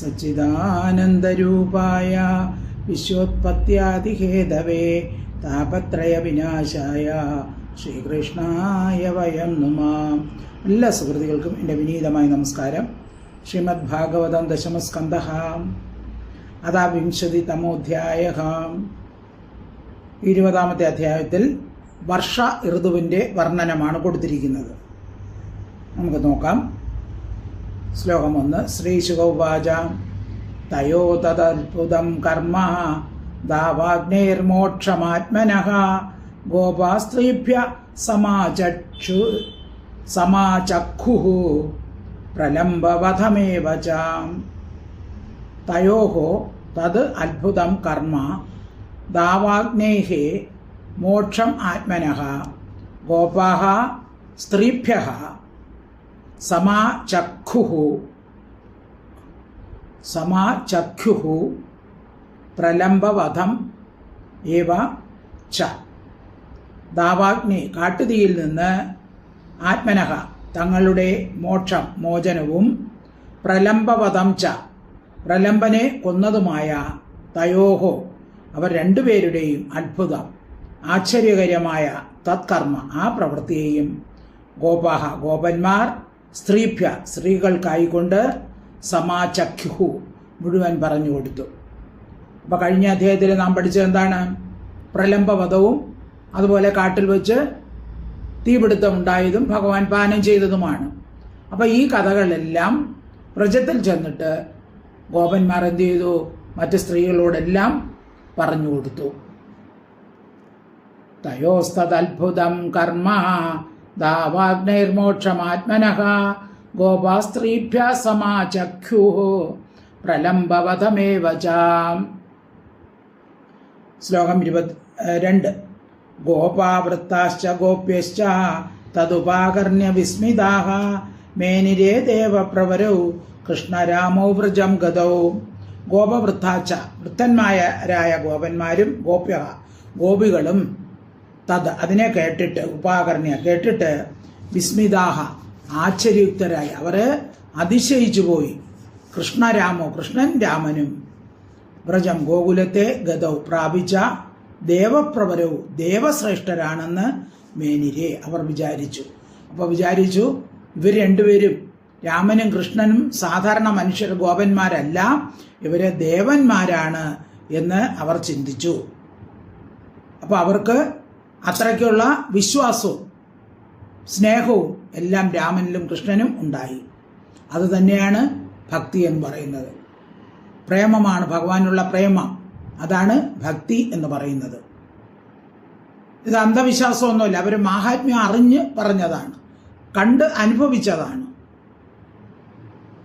സച്ചിദാനന്ദരൂപായ വിശ്വോത്പത്യാദിഹേതവേ താപത്രയ വിനാശായ ശ്രീകൃഷ്ണായ വയം നുമാം. എല്ലാ സുഹൃത്തുക്കൾക്കും എൻ്റെ വിനീതമായ നമസ്കാരം. ശ്രീമദ് ഭാഗവതം ദശമസ്കന്ധ അഥാ വിംശതിതമോധ്യായ. 20-ാമത്തെ അധ്യായത്തിൽ വർഷ ഋതുവിൻ്റെ വർണ്ണനമാണ് കൊടുത്തിരിക്കുന്നത്. നമുക്ക് നോക്കാം. ശ്ലോകം 1. ശ്രീശുകൗവാച തയോ തദദ്ഭുതം കർമ്മ ദാവാഗ്നേർമോക്ഷമാത്മനഃ ഗോപാസ്ത്രീഭ്യ സമാചക്ഷുഃ പ്രലംബവധമേവ ച. തയോഃ തദ് അദ്ഭുതം കർമ്മ ദാവാഗ്നേഃ മോക്ഷം ആത്മനഃ ഗോപാഃ സ്ത്രീഭ്യഃ സമാചക്ഷുഃ പ്രലംബവധം ഏവ ച. ദാവാഗ്നി കാട്ടുതീയിൽ നിന്ന് ആത്മനഃ തങ്ങളുടെ മോചനവും പ്രലംബവധം ച പ്രലംബനെ കൊന്നതുമായ തയോഹോ അവർ രണ്ടുപേരുടെയും അത്ഭുതം ആശ്ചര്യകരമായ തത്കർമ്മ ആ പ്രവൃത്തിയെയും ഗോപാഹ ഗോപന്മാർ സ്ത്രീഭ്യ സ്ത്രീകൾക്കായിക്കൊണ്ട് സമാചക്ഷു മുഴുവൻ പറഞ്ഞു കൊടുത്തു. അപ്പോൾ കഴിഞ്ഞ അധ്യായത്തിൽ നാം പഠിച്ചത് എന്താണ്? പ്രലംബവധവും അതുപോലെ കാട്ടിൽ വെച്ച് തീപിടുത്തം ഉണ്ടായതും ഭഗവാൻ പാനം ചെയ്തതുമാണ്. അപ്പോൾ ഈ കഥകളെല്ലാം വ്രജത്തിൽ ചെന്നിട്ട് ഗോപന്മാർ എന്ത് ചെയ്തു? മറ്റ് സ്ത്രീകളോടെല്ലാം പറഞ്ഞു കൊടുത്തു. തയോസ്തദദ്ഭുതം കർമ്മ ദാവാഗ്നൈർമോക്ഷമാത്മനഃ ഗോപാസ്ത്രീഭ്യ സമാചക്ഷുഃ പ്രലംബവധമേവ ച. ശ്ലോകം 22. ഗോപാവൃത്താശ്ച ഗോപ്യശ്ച തദുപാകർണ്യ വിസ്മിതാഃ മേനിരേ ദേവപ്രവരൗ കൃഷ്ണരാമോ വ്രജം ഗതൗ. ഗോപവൃത്താശ്ച വൃത്തന്മാരായ ഗോപന്മാരും ഗോപ്യ ഗോപികളും തത് അതിനെ കേട്ടിട്ട് ഉപാകർണ്യ കേട്ടിട്ട് വിസ്മിതാഹ ആശ്ചര്യയുക്തരായി അവർ അതിശയിച്ചു പോയി. കൃഷ്ണരാമോ കൃഷ്ണൻ രാമനും വ്രജം ഗോകുലത്തെ ഗതൗ പ്രാപിച്ച ദേവപ്രവരവും ദേവശ്രേഷ്ഠരാണെന്ന് മേനിരെ അവർ വിചാരിച്ചു. അപ്പോൾ വിചാരിച്ചു ഇവർ രണ്ടുപേരും രാമനും കൃഷ്ണനും സാധാരണ മനുഷ്യർ ഗോപന്മാരല്ല, ഇവരെ ദേവന്മാരാണ് എന്ന് അവർ ചിന്തിച്ചു. അപ്പോൾ അവർക്ക് അത്രയ്ക്കുള്ള വിശ്വാസവും സ്നേഹവും എല്ലാം രാമനിലും കൃഷ്ണനും ഉണ്ടായി. അതുതന്നെയാണ് ഭക്തി എന്ന് പറയുന്നത്. പ്രേമമാണ് ഭഗവാനുള്ള പ്രേമം, അതാണ് ഭക്തി എന്ന് പറയുന്നത്. ഇത് അന്ധവിശ്വാസമൊന്നുമില്ല, അവർ മാഹാത്മ്യം അറിഞ്ഞ് പറഞ്ഞതാണ്, കണ്ട് അനുഭവിച്ചതാണ്.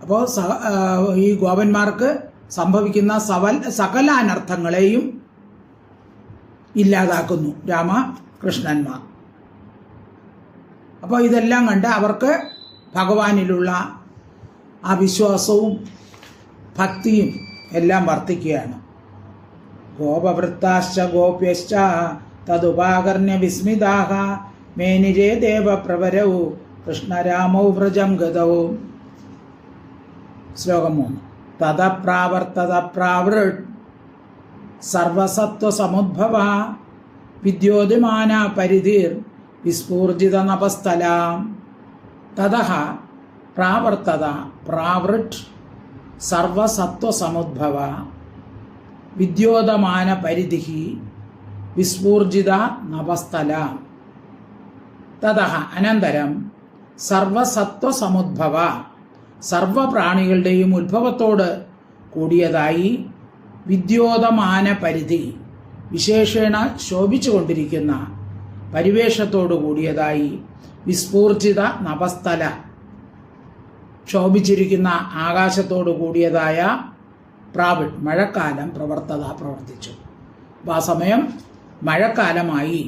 അപ്പോൾ ഈ ഗോപന്മാർക്ക് സംഭവിക്കുന്ന സകല അനർത്ഥങ്ങളെയും ഇല്ലാതാക്കുന്നു രാമകൃഷ്ണന്മാർ. അപ്പോൾ ഇതെല്ലാം കണ്ട് അവർക്ക് ഭഗവാനിലുള്ള ആ വിശ്വാസവും ഭക്തിയും എല്ലാം വർദ്ധിക്കുകയാണ്. ഗോപവൃത്താശ്ച ഗോപ്യശ്ച തദുപാകർണ്യ വിസ്മിതാഃ മേനിരേ ദേവപ്രവരൗ കൃഷ്ണരാമൗ വ്രജം ഗതൗ. ശ്ലോകം 3. തതപ്രാവർത്തത പ്രാവൃട് സർവസത്വസമുദ്ഭവ വിദ്യോതിമാന പരിധിർ വിസ്ഫൂർജിത നഭസ്ഥലാം. തതഃ പ്രാവർത്തത പ്രാവൃട് സർവസത്വസമുദ്ഭവ വിദ്യോതമാന പരിധി വിസ്ഫൂർജിത നഭസ്ഥലാം. തതഃ അനന്തരം സർവസത്വസമുദ്ഭവ സർവപ്രാണികളുടെയും ഉദ്ഭവത്തോട് കൂടിയതായി വിദ്യോതമാന പരിധി വിശേഷേണ ശോഭിച്ചുകൊണ്ടിരിക്കുന്ന പരിവേഷത്തോടു കൂടിയതായി വിസ്ഫൂർജിത നഭസ്ഥല ശോഭിച്ചിരിക്കുന്ന ആകാശത്തോടു കൂടിയതായ പ്രാവിഡ് മഴക്കാലം പ്രവർത്തിച്ചു. അപ്പോൾ ആ സമയം മഴക്കാലമായി.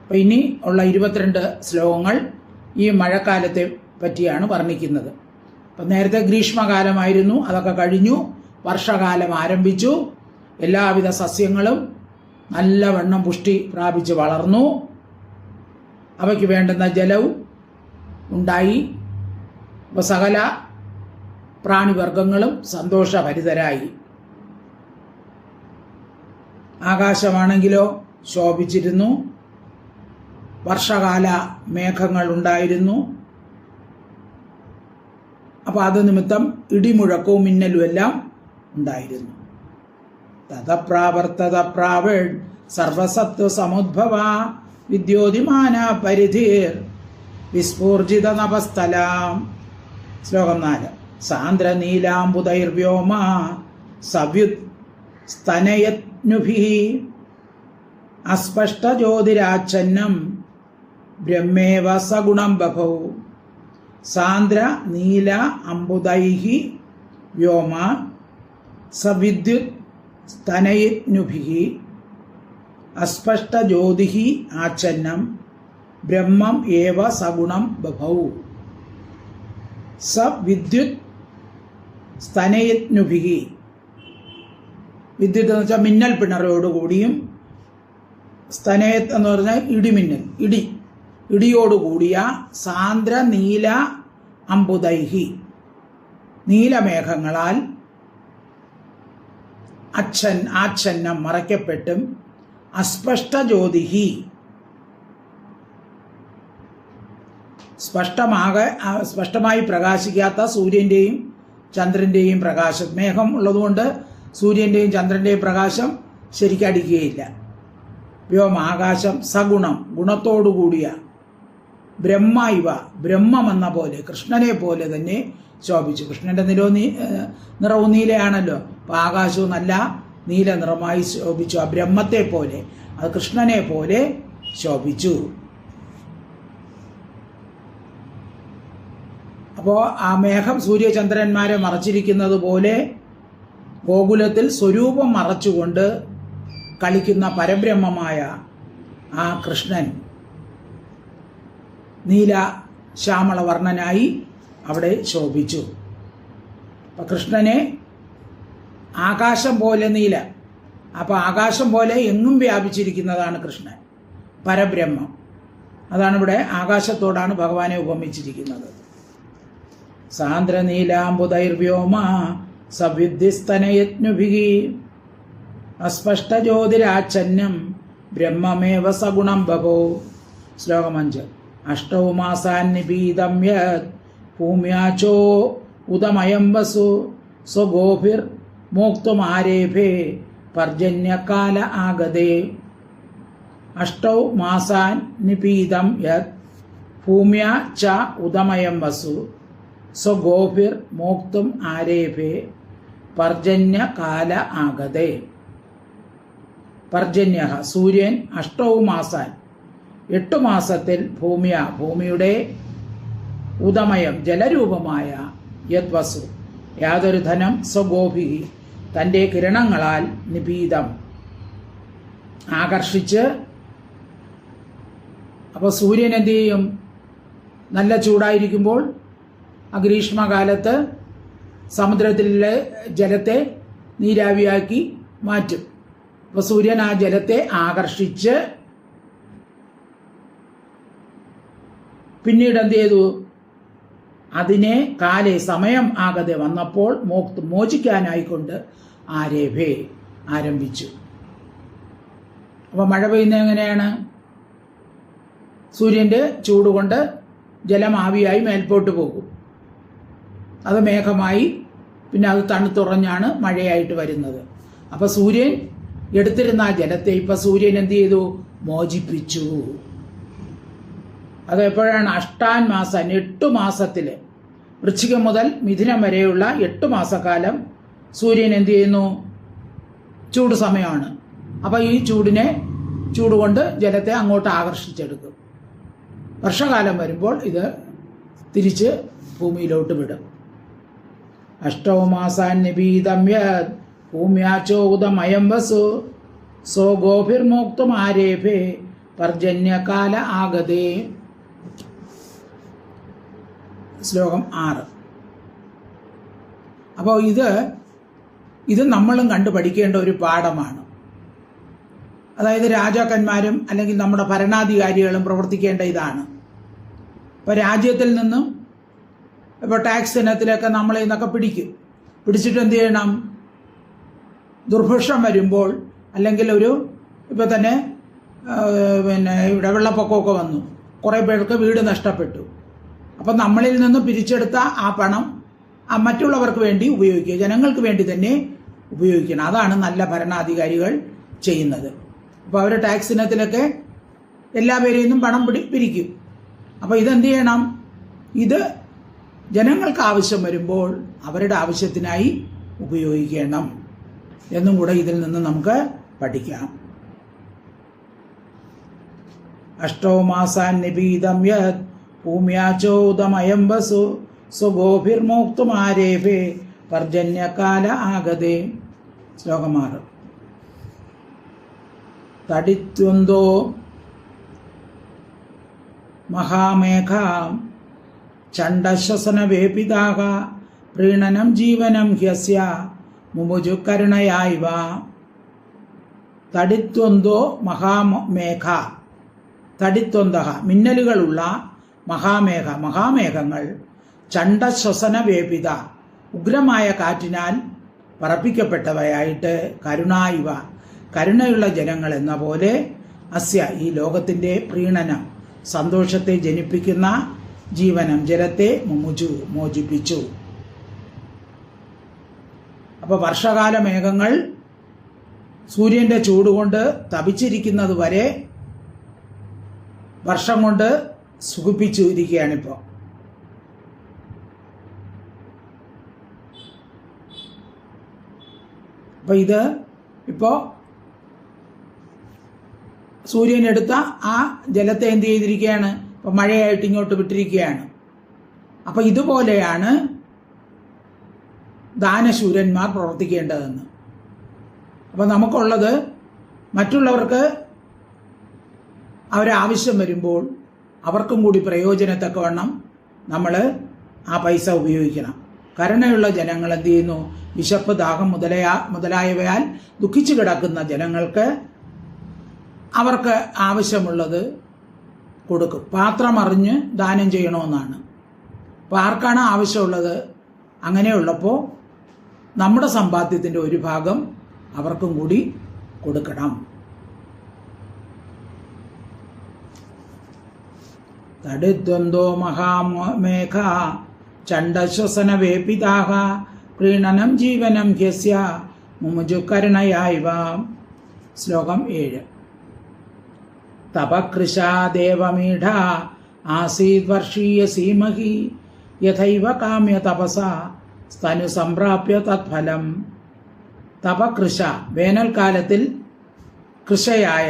അപ്പോൾ ഇനി ഉള്ള 22 ശ്ലോകങ്ങൾ ഈ മഴക്കാലത്തെ പറ്റിയാണ് വർണ്ണിക്കുന്നത്. അപ്പം നേരത്തെ ഗ്രീഷ്മകാലമായിരുന്നു, അതൊക്കെ കഴിഞ്ഞു, വർഷകാലം ആരംഭിച്ചു. എല്ലാവിധ സസ്യങ്ങളും നല്ലവണ്ണം പുഷ്ടി പ്രാപിച്ച് വളർന്നു. അവയ്ക്ക് വേണ്ടുന്ന ജലവും ഉണ്ടായി. അപ്പോൾ സകല പ്രാണിവർഗങ്ങളും സന്തോഷഭരിതരായി. ആകാശമാണെങ്കിലോ ശോഭിച്ചിരുന്നു. വർഷകാല മേഘങ്ങൾ ഉണ്ടായിരുന്നു. അപ്പോൾ അത് നിമിത്തം ഇടിമുഴക്കവും മിന്നലും എല്ലാം ഉണ്ടായിരുന്നു. തതപ്രാവർത്തത പ്രാവൺ സർവസത്വ സമുദ്ഭവ വിദ്യോതിമാന പരിധിർ വിസ്ഫൂർജിത നഭസ്ഥലാം. ശ്ലോകം 4. സാന്ദ്ര നീലാംബുദൈർവ്യോമ സവ്യുത് സ്തനയത്നുഭിഃ അസ്പഷ്ടജ്യോതിരാച്ഛന്നം ബ്രഹ്മേവ സഗുണം ബഭൗ. സാന്ദ്ര നീല അംബുദൈഃ വ്യോമ സവിദ്യുത് സ്തനയത്നുഭിഃ അസ്പഷ്ടജ്യോതിഃ ആച്ഛന്നം ബ്രഹ്മം ഏവ സഗുണം ബഭൗ. സവിദ്യുത് സ്തനയത്നുഭിഃ, വിദ്യുത്ത് എന്ന് വെച്ചാൽ മിന്നൽ പിണറയോടുകൂടിയും, സ്തനയത്ത് എന്ന് പറഞ്ഞാൽ ഇടിമിന്നൽ, ഇടിയോടുകൂടിയ സാന്ദ്ര നീല അംബുദൈഹി, നീലമേഘങ്ങളാൽ ആച്ഛന്നം മറയ്ക്കപ്പെട്ടും, അസ്പഷ്ടജ്യോതിഹി സ്പഷ്ടമായി പ്രകാശിക്കാത്ത സൂര്യൻ്റെയും ചന്ദ്രൻ്റെയും പ്രകാശം, മേഘം ഉള്ളതുകൊണ്ട് സൂര്യൻ്റെയും ചന്ദ്രൻ്റെയും പ്രകാശം ശരിക്കടിക്കുകയില്ല. വ്യോമ ആകാശം സഗുണം ഗുണത്തോടുകൂടിയ, ബ്രഹ്മ ഇവ ബ്രഹ്മമെന്ന പോലെ കൃഷ്ണനെ പോലെ തന്നെ ശോഭിച്ചു. കൃഷ്ണന്റെ നിറവും നീലയാണല്ലോ, അപ്പോൾ ആകാശവും നല്ല നീല നിറമായി ശോഭിച്ചു. ആ ബ്രഹ്മത്തെ പോലെ, അത് കൃഷ്ണനെ പോലെ ശോഭിച്ചു. അപ്പോൾ ആ മേഘം സൂര്യചന്ദ്രന്മാരെ മറച്ചിരിക്കുന്നത് പോലെ ഗോകുലത്തിൽ സ്വരൂപം മറച്ചുകൊണ്ട് കളിക്കുന്ന പരബ്രഹ്മമായ ആ കൃഷ്ണൻ നീല ശ്യാമളവർണ്ണനായി അവിടെ ശോഭിച്ചു. അപ്പം കൃഷ്ണനെ ആകാശം പോലെ നീല, അപ്പോൾ ആകാശം പോലെ എങ്ങും വ്യാപിച്ചിരിക്കുന്നതാണ് കൃഷ്ണൻ, പരബ്രഹ്മം. അതാണ് ഇവിടെ ആകാശത്തോടാണ് ഭഗവാനെ ഉപമിച്ചിരിക്കുന്നത്. സാന്ദ്ര നീലാംബുദൈർവ്യോമ സവിദ്യുസ്തനയത്നുഭിഃ അസ്പഷ്ടജ്യോതിരാച്ഛന്നം ബ്രഹ്മമേവ സഗുണം ബഭോ. ശ്ലോകം 5. അഷ്ടൗ മാസാൻ നിപീതം യത് ഭൂമ്യാചോ ഉദമയം വസു സ്വഗോഭിർ മോക്തുമാരേഭേ പർജന്യകാല ആഗതേ. അഷ്ടൗ മാസാൻ നിപീതം യത് ഭൂമ്യാ ച ഉദമയം വസു സ്വഗോഭിർ മോക്തും ആരേഭേ പർജന്യകാല ആഗതേ. പർജന്യ സൂര്യൻ അഷ്ടൗ മാസാൻ 8 മാസത്തിൽ ഭൂമിയുടെ ഉദമയം ജലരൂപമായ യദ്വസു യാതൊരു ധനം സ്വഗോഭി തൻ്റെ കിരണങ്ങളാൽ നിപീതം ആകർഷിച്ച്. അപ്പോൾ സൂര്യൻ എന്ത് ചെയ്യും? നല്ല ചൂടായിരിക്കുമ്പോൾ ആ ഗ്രീഷ്മകാലത്ത് സമുദ്രത്തിലെ ജലത്തെ നീരാവിയാക്കി മാറ്റും. അപ്പോൾ സൂര്യൻ ആ ജലത്തെ ആകർഷിച്ച് പിന്നീട് എന്ത് ചെയ്തു? അതിനെ കാലേ സമയം ആകതെ വന്നപ്പോൾ മോചിക്കാനായിക്കൊണ്ട് ആരേഭേ ആരംഭിച്ചു. അപ്പോൾ മഴ പെയ്യുന്നത് എങ്ങനെയാണ്? സൂര്യൻ്റെ ചൂടുകൊണ്ട് ജലം ആവിയായി മേൽപോട്ട് പോകും, അത് മേഘമായി, പിന്നെ അത് തണുത്തുറഞ്ഞാണ് മഴയായിട്ട് വരുന്നത്. അപ്പോൾ സൂര്യൻ എടുത്തിരുന്ന ആ ജലത്തെ ഇപ്പം സൂര്യൻ എന്ത് ചെയ്തു? മോചിപ്പിച്ചു. അത് എപ്പോഴാണ്? അഷ്ടാൻ മാസം 8 മാസത്തിൽ, വൃശ്ചികം മുതൽ മിഥുനം വരെയുള്ള 8 മാസക്കാലം സൂര്യൻ എന്ത് ചെയ്യുന്നു? ചൂട് സമയമാണ്. അപ്പോൾ ഈ ചൂടുകൊണ്ട് ജലത്തെ അങ്ങോട്ട് ആകർഷിച്ചെടുക്കും. വർഷകാലം വരുമ്പോൾ ഇത് തിരിച്ച് ഭൂമിയിലോട്ട് വിടും. അഷ്ടൗ മാസാൻ നിപീതം യത് ഭൂമ്യാചോദമയം വസു സോ ഗോഭിർമോക്തും ആരേഭേ പർജന്യകാല ആഗതേ. ശ്ലോകം 6. അപ്പോൾ ഇത് നമ്മളും കണ്ടു പഠിക്കേണ്ട ഒരു പാഠമാണ്. അതായത് രാജാക്കന്മാരും അല്ലെങ്കിൽ നമ്മുടെ ഭരണാധികാരികളും പ്രവർത്തിക്കേണ്ട ഇതാണ്. ഇപ്പോൾ രാജ്യത്തിൽ നിന്നും ഇപ്പോൾ ടാക്സ് ഇനത്തിലൊക്കെ നമ്മളെ നിന്നൊക്കെ പിടിച്ചിട്ട് എന്ത് ചെയ്യണം? ദുർഭിക്ഷം വരുമ്പോൾ, അല്ലെങ്കിൽ ഇപ്പോൾ തന്നെ ഇവിടെ വെള്ളപ്പൊക്കമൊക്കെ വന്നു, കുറേ പേർക്ക് വീട് നഷ്ടപ്പെട്ടു. അപ്പം നമ്മളിൽ നിന്ന് പിരിച്ചെടുത്ത ആ പണം മറ്റുള്ളവർക്ക് വേണ്ടി ഉപയോഗിക്കുക, ജനങ്ങൾക്ക് വേണ്ടി തന്നെ ഉപയോഗിക്കണം. അതാണ് നല്ല ഭരണാധികാരികൾ ചെയ്യുന്നത്. അപ്പോൾ അവർ ടാക്സ് ഇനത്തിലൊക്കെ എല്ലാ പേരിൽ നിന്നും പണം പിരിക്കും. അപ്പോൾ ഇതെന്ത് ചെയ്യണം? ഇത് ജനങ്ങൾക്ക് ആവശ്യം വരുമ്പോൾ അവരുടെ ആവശ്യത്തിനായി ഉപയോഗിക്കണം എന്നും കൂടെ ഇതിൽ നിന്ന് നമുക്ക് പഠിക്കാം. അഷ്ടോ മാസാൻ നിപീതം യത് ഭൂമ്യാചോദമയം വസു സ്വഗോഭിർമോക്തുമാരേഭേ പർജന്യകാല ആഗതേ. ശ്ലോകം 6. തടിത്വന്തോ മഹാമേഘ ചണ്ഡശ്വസനവേപിതാഹ പ്രീണനം ജീവനം ഹ്യസ്യ മുമുജു കരുണയായിവ. തടിത്വന്തോ മഹാമേഘ, തടിത്വന്ത മിന്നലുകളുള്ള മഹാമേഘങ്ങൾ ചണ്ഡശ്വസന വേപിത ഉഗ്രമായ കാറ്റിനാൽ പറപ്പിക്കപ്പെട്ടവയായിട്ട് കരുണായിവ കരുണയുള്ള ജനങ്ങൾ എന്ന പോലെ അസ്യ ഈ ലോകത്തിൻ്റെ പ്രീണനം സന്തോഷത്തെ ജനിപ്പിക്കുന്ന ജീവനം ജലത്തെ മുമുജു മോചിപ്പിച്ചു. അപ്പോൾ വർഷകാല മേഘങ്ങൾ സൂര്യൻ്റെ ചൂടുകൊണ്ട് തപിച്ചിരിക്കുന്നത് വരെ വർഷം കൊണ്ട് സുഖിപ്പിച്ചു ഇരിക്കുകയാണിപ്പോൾ. അപ്പോൾ ഇത് ഇപ്പോൾ സൂര്യൻ എടുത്ത ആ ജലത്തെ എന്ത് ചെയ്തിരിക്കുകയാണ്? ഇപ്പോൾ മഴയായിട്ട് ഇങ്ങോട്ട് വിട്ടിരിക്കുകയാണ്. അപ്പോൾ ഇതുപോലെയാണ് ദാനശൂരന്മാർ പ്രവർത്തിക്കേണ്ടതെന്ന്. അപ്പോൾ നമുക്കുള്ളത് മറ്റുള്ളവർക്ക് അവരാവശ്യം വരുമ്പോൾ അവർക്കും കൂടി പ്രയോജനത്തക്കവണ്ണം നമ്മൾ ആ പൈസ ഉപയോഗിക്കണം. കരുണയുള്ള ജനങ്ങൾ എന്ത് ചെയ്യുന്നു? വിശപ്പ്, ദാഹം മുതലായവയാൽ ദുഃഖിച്ചു കിടക്കുന്ന ജനങ്ങൾക്ക് അവർക്ക് ആവശ്യമുള്ളത് കൊടുക്കും. പാത്രമറിഞ്ഞ് ദാനം ചെയ്യണമെന്നാണ്. അപ്പോൾ ആർക്കാണ് ആവശ്യമുള്ളത്? അങ്ങനെയുള്ളപ്പോൾ നമ്മുടെ സമ്പാദ്യത്തിൻ്റെ ഒരു ഭാഗം അവർക്കും കൂടി കൊടുക്കണം. തടിദ്വന്ദ്വോ മഹാമേഘ ചണ്ഡശ്വസന വേപിതാഹ പ്രീണനം ജീവനം ഹ്യസ്യ മുമുജു കരുണയായിവ. ശ്ലോകം 7. തപകൃശാ ദേവമീഢ ആസീത് വർഷീയ സീമഹി യഥൈവ കാമ്യ തപസ സ്തനു സംപ്രാപ്യ തത്ഫലം. തപകൃശ വേനൽക്കാലത്തിൽ കൃഷയായ,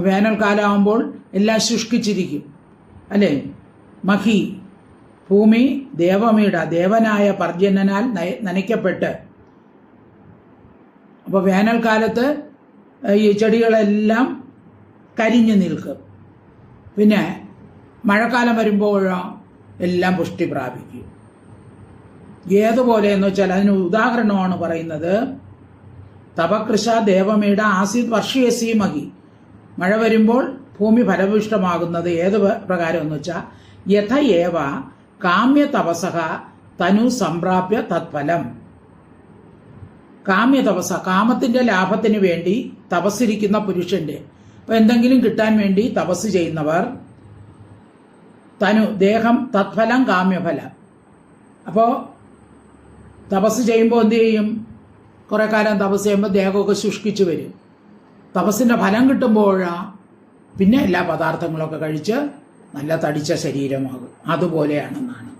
വേനൽക്കാലമാകുമ്പോൾ എല്ലാം ശുഷ്കിച്ചിരിക്കും അല്ലേ? മഹി ഭൂമി ദേവമീട ദേവനായ പർജന്യനാൽ നനയ്ക്കപ്പെട്ട്, അപ്പോൾ വേനൽക്കാലത്ത് ഈ ചെടികളെല്ലാം കരിഞ്ഞു നിൽക്കും. പിന്നെ മഴക്കാലം വരുമ്പോഴോ എല്ലാം പുഷ്ടി പ്രാപിക്കും. ഏതുപോലെ എന്ന് വെച്ചാൽ അതിന് ഉദാഹരണമാണ് പറയുന്നത്. തപകൃശ ദേവമീട ആസിദ് വർഷീയ സീമഹി, മഴ വരുമ്പോൾ ഭൂമി ഫലഭൂഷ്ടമാകുന്നത് ഏത് പ്രകാരം എന്ന് വെച്ചാൽ യഥ ഏവ കാമ്യ തപസഹ തനു സംപ്രാപ്യ തത്ഫലം. കാമ്യ തപസ കാമത്തിന്റെ ലാഭത്തിന് വേണ്ടി തപസ്സിരിക്കുന്ന പുരുഷന്റെ, അപ്പോൾ എന്തെങ്കിലും കിട്ടാൻ വേണ്ടി തപസ് ചെയ്യുന്നവർ, തനു ദേഹം തത്ഫലം കാമ്യഫലം. അപ്പോൾ തപസ് ചെയ്യുമ്പോൾ എന്ത് ചെയ്യും? കുറേ കാലം തപസ് ചെയ്യുമ്പോൾ ദേഹമൊക്കെ ശുഷ്കിച്ചു വരും. തപസ്സിൻ്റെ ഫലം കിട്ടുമ്പോഴാണ് പിന്നെ എല്ലാ പദാർത്ഥങ്ങളൊക്കെ കഴിച്ച് നല്ല തടിച്ച ശരീരമാകും. അതുപോലെയാണെന്നാണ്.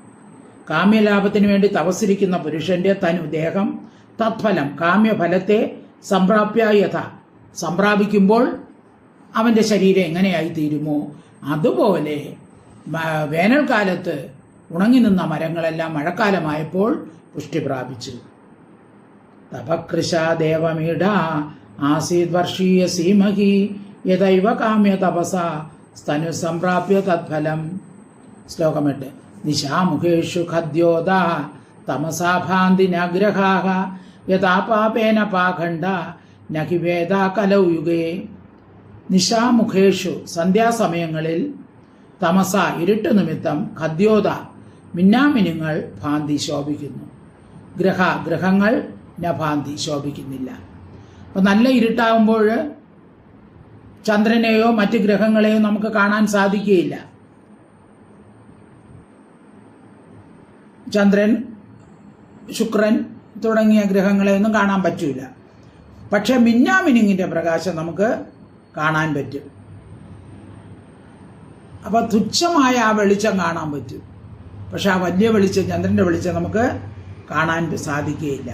കാമ്യലാഭത്തിന് വേണ്ടി തപസ്സിരിക്കുന്ന പുരുഷന്റെ തനു ദേഹം തത്ഫലം കാമ്യഫലത്തെ സംപ്രാപ്യ യഥ സംപ്രാപിക്കുമ്പോൾ അവൻ്റെ ശരീരം എങ്ങനെയായിത്തീരുമോ അതുപോലെ വേനൽക്കാലത്ത് ഉണങ്ങി നിന്ന മരങ്ങളെല്ലാം മഴക്കാലമായപ്പോൾ പുഷ്ടി പ്രാപിച്ചു. തപകൃശ ദേവമീഢ ആസീത് വർഷീയ സീമഹി യഥൈവ കാമ്യ തപസ സ്തനു സംപ്രാപ്യ തത്ഫലം. ശ്ലോകം 8. നിശാമുഖേഷു ഖദ്യോദ തമസാഭാന്തി നഗ്രഹാഹ യഥാ പാപേന പാഖണ്ഡ നഹി വേദ കലൗ യുഗേ. നിശാമുഖേഷു സന്ധ്യാസമയങ്ങളിൽ തമസ ഇരുട്ട് നിമിത്തം ഖദ്യോദ മിന്നാമിനുങ്ങൾ ഭാന്തി ശോഭിക്കുന്നു. ഗ്രഹങ്ങൾ നഭാന്തി ശോഭിക്കുന്നില്ല. അപ്പം നല്ല ഇരുട്ടാകുമ്പോൾ ചന്ദ്രനെയോ മറ്റ് ഗ്രഹങ്ങളെയോ നമുക്ക് കാണാൻ സാധിക്കുകയില്ല. ചന്ദ്രൻ, ശുക്രൻ തുടങ്ങിയ ഗ്രഹങ്ങളെയൊന്നും കാണാൻ പറ്റൂല. പക്ഷെ മിന്നാമിനുങ്ങിൻ്റെ പ്രകാശം നമുക്ക് കാണാൻ പറ്റും. അപ്പം തുച്ഛമായ ആ വെളിച്ചം കാണാൻ പറ്റും. പക്ഷെ ആ വലിയ വെളിച്ചം, ചന്ദ്രൻ്റെ വെളിച്ചം നമുക്ക് കാണാൻ സാധിക്കുകയില്ല.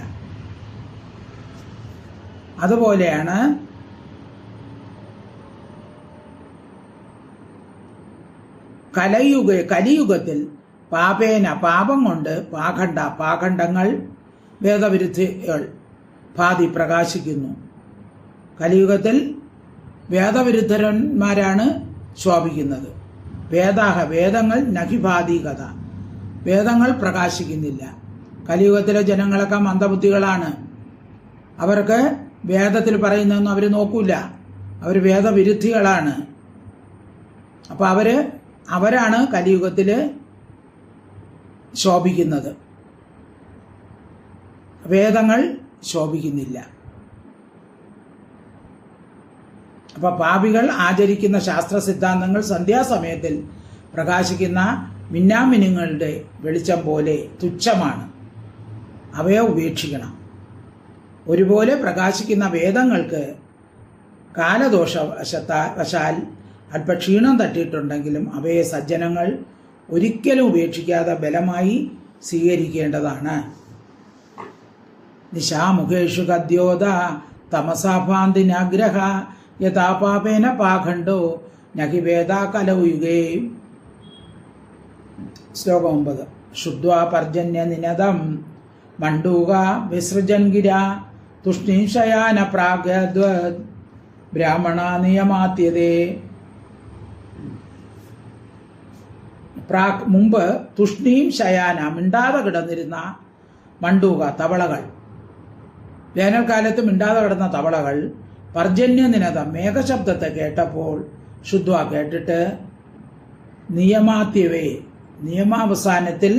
അതുപോലെയാണ് കലിയുഗത്തിൽ പാപം കൊണ്ട് പാഖണ്ഡങ്ങൾ വേദവിരുദ്ധികൾ ഭാതി പ്രകാശിക്കുന്നു. കലിയുഗത്തിൽ വേദവിരുദ്ധന്മാരാണ് ശോഭിക്കുന്നത്. വേദങ്ങൾ നഹിഭാതികത, വേദങ്ങൾ പ്രകാശിക്കുന്നില്ല. കലിയുഗത്തിലെ ജനങ്ങളൊക്കെ മന്ദബുദ്ധികളാണ്. അവർക്ക് വേദത്തിൽ പറയുന്നതൊന്നും അവർ നോക്കൂല. അവർ വേദവിരുദ്ധികളാണ്. അപ്പോൾ അവരാണ് കലിയുഗത്തിൽ ശോഭിക്കുന്നത്. വേദങ്ങൾ ശോഭിക്കുന്നില്ല. അപ്പോൾ പാപികൾ ആചരിക്കുന്ന ശാസ്ത്ര സിദ്ധാന്തങ്ങൾ സന്ധ്യാസമയത്തിൽ പ്രകാശിക്കുന്ന മിന്നാമിനുങ്ങളുടെ വെളിച്ചം പോലെ തുച്ഛമാണ്. അവയെ ഉപേക്ഷിക്കണം. ഒരുപോലെ പ്രകാശിക്കുന്ന വേദങ്ങൾക്ക് കാലദോഷവശാൽ അല്പ ക്ഷീണം തട്ടിയിട്ടുണ്ടെങ്കിലും അവയെ സജ്ജനങ്ങൾ ഒരിക്കലും ഉപേക്ഷിക്കാതെ ബലമായി സ്വീകരിക്കേണ്ടതാണ്. നിശാമുഖേഷു ഗദ്യോത തമസാഭാന്തിനാഗ്രഹ യഥാപാപേന പാഖണ്ഡോ നഹി വേദാ കലൗയുഗേ. ശ്ലോകം 9. ശുദ്ധ്വാ പർജന്യ നിനദം മണ്ഡൂക വിസൃജൻ ഗിര തുഷ്ണീശയാന പ്രാഗ്യദ്വദ് ബ്രാഹ്മണ നിയമാത്യതേ. മുമ്പ് തുഷ്ണീം ശയാന മിണ്ടാതെ കിടന്നിരുന്ന മണ്ടൂക തവളകൾ, വേനൽക്കാലത്ത് മിണ്ടാതെ കിടന്ന തവളകൾ പർജന്യ നിനദം മേഘശബ്ദത്തെ കേട്ടപ്പോൾ ശുദ്ധ്വ കേട്ടിട്ട് നിയമാത്യവേ നിയമാവസാനത്തിൽ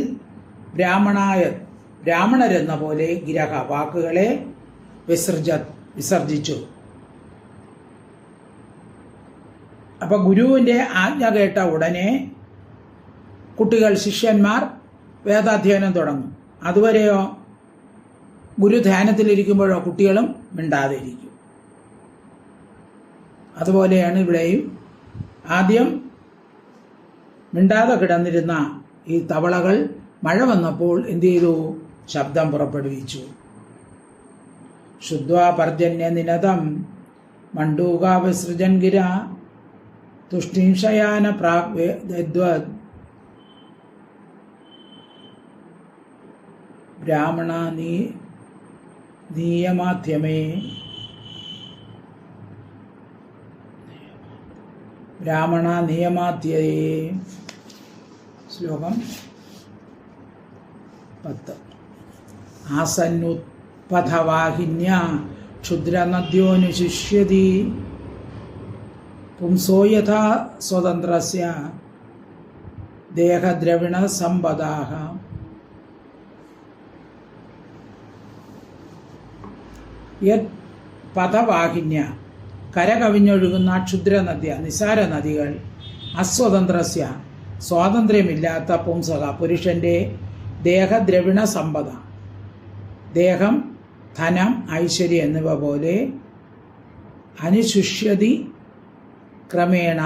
ബ്രാഹ്മണരെന്ന പോലെ ഗിരഹ വാക്കുകളെ വിസർജിച്ചു. അപ്പൊ ഗുരുവിന്റെ ആജ്ഞ കേട്ട ഉടനെ കുട്ടികൾ, ശിഷ്യന്മാർ വേദാധ്യയനം തുടങ്ങും. അതുവരെയോ ഗുരു ധ്യാനത്തിലിരിക്കുമ്പോഴോ കുട്ടികളും മിണ്ടാതെ ഇരിക്കും. അതുപോലെയാണ് ഇവിടെയും. ആദ്യം മിണ്ടാതെ കിടന്നിരുന്ന ഈ തവളകൾ മഴ വന്നപ്പോൾ എന്ത് ചെയ്തു? ശബ്ദം പുറപ്പെടുവിച്ചു. ശുദ്ധ്വാ പർജന്യ നിനദം മണ്ഡൂക വിസൃജൻ ഗിര തുഷ്ണീശയാന പ്രാഗ്വദ് ബ്രാഹ്മണ നിയമാധ്യമേ. ബ്രാഹ്മണ നിയമാധ്യേ. ശ്ലോകം 10. ആസന്നുത്പഥവാഹിന്യ ക്ഷുദ്രനദ്യോനുശിഷ്യതി പുംസോ യഥാ സ്വതന്ത്രസ്യ ദേഹദ്രവിണ സമ്പദാഃ. യത് പഥവാഹിന്യ കരകവിഞ്ഞൊഴുകുന്ന ക്ഷുദ്രനദ്യ നിസാര നദികൾ അസ്വതന്ത്രസ്യ സ്വാതന്ത്ര്യമില്ലാത്ത പുംസക പുരുഷന്റെ ദേഹദ്രവിണ സമ്പദ ദേഹം, ധനം, ഐശ്വര്യം എന്നിവ പോലെ അനുശുഷ്യതി ക്രമേണ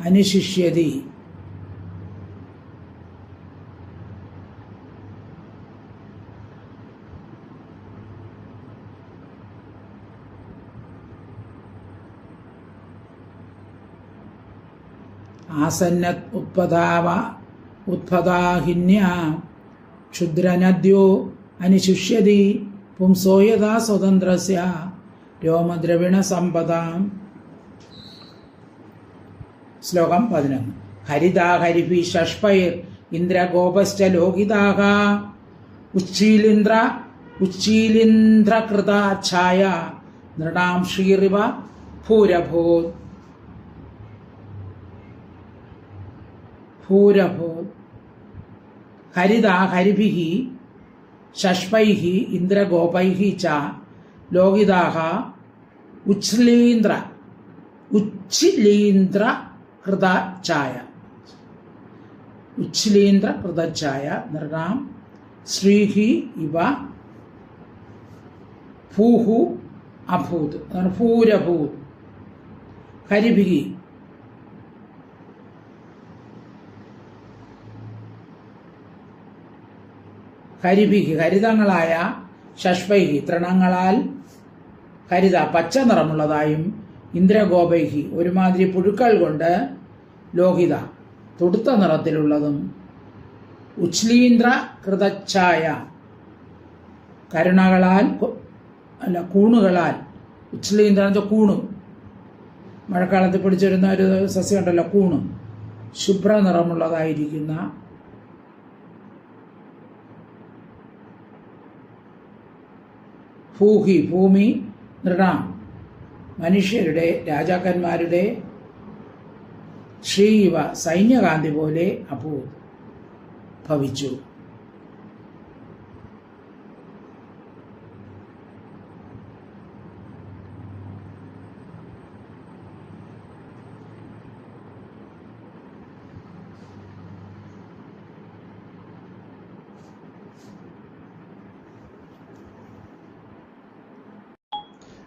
അനുശിഷ്യതി ആസന്നത് ഉത്പദാഹിന്യ ക്ഷുദ്രനദ്യോ അനുശുഷ്യതി പുംസോ യഥാ സ്വതന്ത്രസ്യ രോമദ്രവിണ സമ്പദാം. ശ്ലോകം 11. ഹരിതാ ഹരിഭി ഷഷ്പൈർ ഇന്ദ്രഗോപശ്ച ലോകിതാഃ ഉച്ചീലിന്ദ്രകൃതാച്ഛായ നൃണാം ശ്രീരിവ ഭൂരഭൂത്. ഹരിത ഹരിഭിः ശഷ്പൈः ഇന്ദ്രഗോപൈः ച ലോഹിതാः ഉച്ഛ്ലീന്ദ്ര കൃതഛായ നൃണാം ശ്രീഹി ഇവ ഭൂഹു അഭൂത്, അതാണ് ഭൂരഭൂത്. ഹരിഭിഹി ഹരിതങ്ങളായ ശഷ്പൈഹി തൃണങ്ങളാൽ ഹരിത പച്ച നിറമുള്ളതായും ഇന്ദ്രഗോപൈഹി ഒരുമാതിരി പുഴുക്കൾ കൊണ്ട് ലോഹിത തുടുത്ത നിറത്തിലുള്ളതും ഉച്ഛ്ലീന്ദ്ര കൃതഛായ കൂണുകളാൽ ഉച്ഛ്ലീന്ദ്ര എന്ന് വെച്ചാൽ കൂണ്, മഴക്കാലത്ത് പിടിച്ചിരുന്ന ഒരു സസ്യം ഉണ്ടല്ലോ കൂണ്, ശുഭ്ര നിറമുള്ളതായിരിക്കുന്ന ഭൂമി നൃണാം മനുഷ്യരുടെ രാജാക്കന്മാരുടെ ശ്രീവ സൈന്യകാന്തി പോലെ ഭവിച്ചു.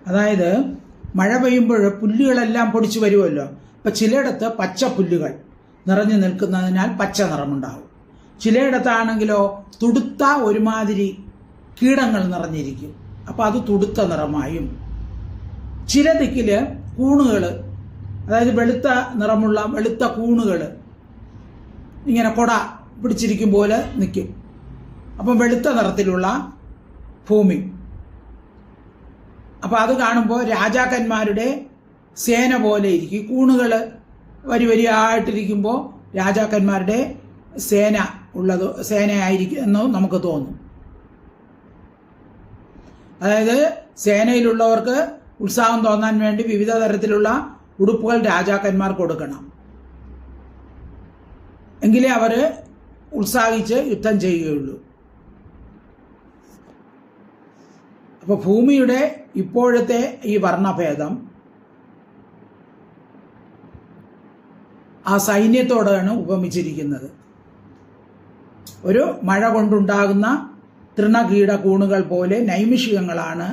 അതായത് മഴ പെയ്യുമ്പോൾ പുല്ലുകളെല്ലാം പൊടിച്ചു വരുമല്ലോ. അപ്പം ചിലയിടത്ത് പച്ച പുല്ലുകൾ നിറഞ്ഞു നിൽക്കുന്നതിനാൽ പച്ച നിറമുണ്ടാവും. ചിലയിടത്താണെങ്കിലോ തുടുത്ത ഒരുമാതിരി കീടങ്ങൾ നിറഞ്ഞിരിക്കും, അപ്പം അത് തുടുത്ത നിറമായും. ചില ദിക്കിൽ കൂണുകൾ, അതായത് വെളുത്ത നിറമുള്ള വെളുത്ത കൂണുകൾ ഇങ്ങനെ കൊട പിടിച്ചിരിക്കും പോലെ നിൽക്കും. അപ്പം വെളുത്ത നിറത്തിലുള്ള ഭൂമി. അപ്പം അത് കാണുമ്പോൾ രാജാക്കന്മാരുടെ സേന പോലെ ഇരിക്കും. കൂണുകൾ വരിയായിട്ടിരിക്കുമ്പോൾ രാജാക്കന്മാരുടെ സേനയായിരിക്കും എന്ന് നമുക്ക് തോന്നും. അതായത് സേനയിലുള്ളവർക്ക് ഉത്സാഹം തോന്നാൻ വേണ്ടി വിവിധ തരത്തിലുള്ള ഉടുപ്പുകൾ രാജാക്കന്മാർ കൊടുക്കണം, എങ്കിലേ അവർ ഉത്സാഹിച്ച് യുദ്ധം ചെയ്യുകയുള്ളൂ. അപ്പോൾ ഭൂമിയുടെ ഇപ്പോഴത്തെ ഈ വർണ്ണഭേദം ആ സൈന്യത്തോടാണ് ഉപമിച്ചിരിക്കുന്നത്. ഒരു മഴ കൊണ്ടുണ്ടാകുന്ന തൃണകീട കൂണുകൾ പോലെ നൈമിഷികങ്ങളാണ്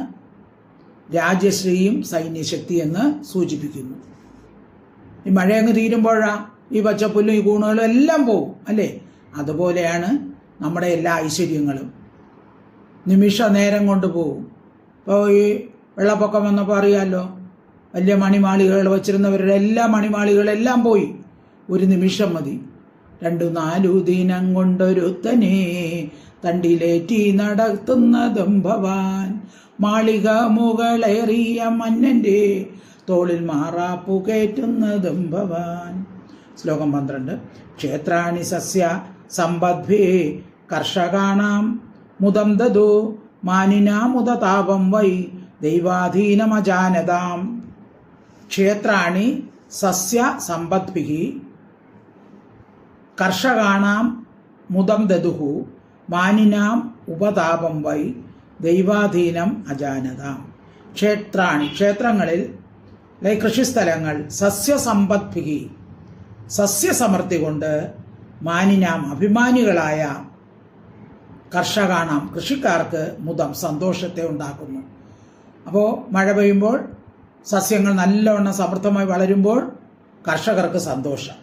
രാജ്യശ്രീയും സൈന്യശക്തി എന്ന് സൂചിപ്പിക്കുന്നു. ഈ മഴയങ്ങ് തീരുമ്പോഴാ ഈ പച്ചപ്പുല്ലും ഈ കൂണുകളും എല്ലാം പോവും അല്ലേ? അതുപോലെയാണ് നമ്മുടെ എല്ലാ ഐശ്വര്യങ്ങളും, നിമിഷ നേരം കൊണ്ട് പോകും. ഇപ്പോൾ ഈ വെള്ളപ്പൊക്കം വന്നപ്പോൾ അറിയാമല്ലോ, വലിയ മണിമാളികകൾ വച്ചിരുന്നവരുടെ എല്ലാ മണിമാളികളെല്ലാം പോയി. ഒരു നിമിഷം മതി. 2-4 ദിനം കൊണ്ടൊരുത്തനെ തണ്ടിലേറ്റി നടത്തുന്നതും ഭവാൻ, മാളിക മുകളേറിയ മന്നൻ്റെ തോളിൽ മാറാപ്പു കയറ്റുന്നതും ഭവാൻ. ശ്ലോകം 12. ക്ഷേത്രാണി സസ്യ സമ്പദ്ഭേ കർഷകാണാം മുദം ദദു മാനിനാമുദതാപം വൈ ദൈവാധീനമജാനതാം. ക്ഷേത്രാണി സസ്യ സമ്പദ്ഭിഃ കർഷകാണാം മുദം ദദുഃ മാനിനാം ഉപതാപം വൈ ദൈവാധീനം അജാനതാം. ക്ഷേത്രാണി ക്ഷേത്രങ്ങളിൽ, കൃഷിസ്ഥലങ്ങൾ, സസ്യസമ്പദ്ഭിഃ സസ്യസമൃദ്ധി കൊണ്ട് മാനിനാം അഭിമാനികളായ കർഷകാണാം കൃഷിക്കാർക്ക് മുദം സന്തോഷത്തെ ഉണ്ടാക്കുന്നു. അപ്പോൾ മഴ പെയ്യുമ്പോൾ സസ്യങ്ങൾ നല്ലവണ്ണം സമൃദ്ധമായി വളരുമ്പോൾ കർഷകർക്ക് സന്തോഷം.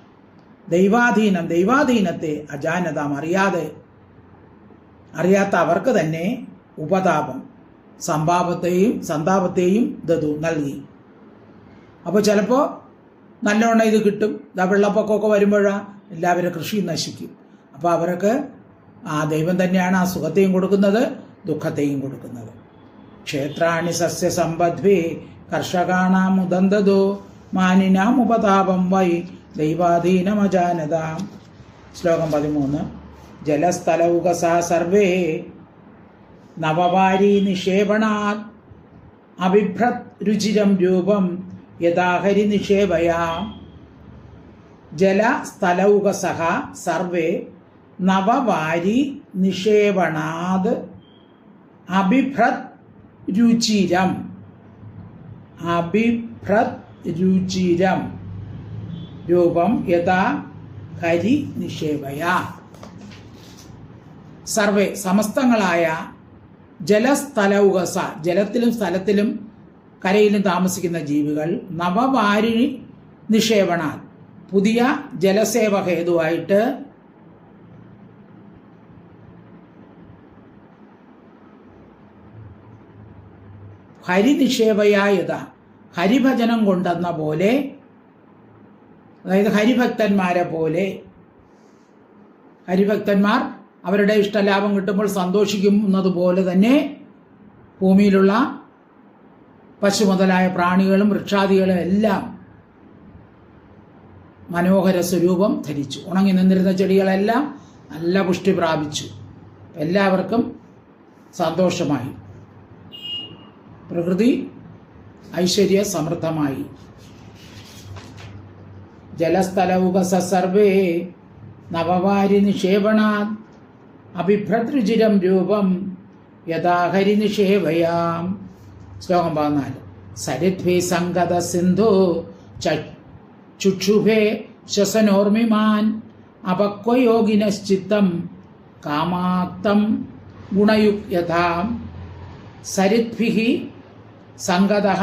ദൈവാധീനത്തെ അജാനതാം അറിയാത്ത അവർക്ക് തന്നെ ഉപതാപം സന്താപത്തെയും ദതു നൽകി. അപ്പോൾ ചിലപ്പോൾ നല്ലവണ്ണം ഇത് കിട്ടും. വെള്ളപ്പൊക്കമൊക്കെ വരുമ്പോഴാണ് എല്ലാവരും കൃഷി നശിക്കും. അപ്പോൾ അവർക്ക് ആ ദൈവം തന്നെയാണ് ആ സുഖത്തെയും കൊടുക്കുന്നത്, ദുഃഖത്തെയും കൊടുക്കുന്നത്. ക്ഷേത്രാണി സസ്യസമ്പദ്ഭേ കർഷകാണാം ഉദന്തതോ മാനിനാം ഉപതാപം വൈ ദൈവാധീനമജാനതാം. ശ്ലോകം 13. ജലസ്ഥലൗകസാ സർവേ നവവാരി നിക്ഷേപണാത് അഭിഭ്രത് രുചിരം രൂപം യഥാഹരി നിക്ഷേപയാ. ജലസ്ഥലൗകസഃ സർവേ നവവാരി നിഷേവണാത് അഭിഭ്രത് രുചിരം. അഭിഭ്രത് രുചിരം രൂപം യഥാ ഹരി നിഷേവയാ. സർവേ സമസ്തങ്ങളായ ജലസ്ഥലൗകസ ജലത്തിലും സ്ഥലത്തിലും കരയിലും താമസിക്കുന്ന ജീവികൾ നവവാരി നിഷേവണ പുതിയ ജലസേവ ഹേതുവായിട്ട് ഹരിനിഷേവയായത ഹരിഭജനം കൊണ്ടെന്ന പോലെ, അതായത് ഹരിഭക്തന്മാരെ പോലെ, ഹരിഭക്തന്മാർ അവരുടെ ഇഷ്ടലാഭം കിട്ടുമ്പോൾ സന്തോഷിക്കുന്നത് പോലെ തന്നെ ഭൂമിയിലുള്ള പശു മുതലായ പ്രാണികളും വൃക്ഷാദികളും എല്ലാം മനോഹര സ്വരൂപം ധരിച്ചു. ഉണങ്ങി നിന്നിരുന്ന ചെടികളെല്ലാം നല്ല പുഷ്ടി പ്രാപിച്ചു. എല്ലാവർക്കും സന്തോഷമായി. പ്രകൃതി ഐശ്വര്യ സമൃദ്ധമായി. ജലസ്ഥലൗകസ സർവേ നവവാരി നിഷേവണാത് അഭിഭ്രതൃചിരം രൂപം യഥാ ഹരി നിഷേവയാം. ശ്ലോകം 14. സരിദ്ഭി സംഗത സിന്ധു ചുക്ഷുഭേ ശ്വസനോർമിമാൻ അപക്വയോഗിനശ്ചിത്തം കാമാക്തം ഗുണയുക്യഥാ. സരിദ്ഭിഃ സംഗതഃ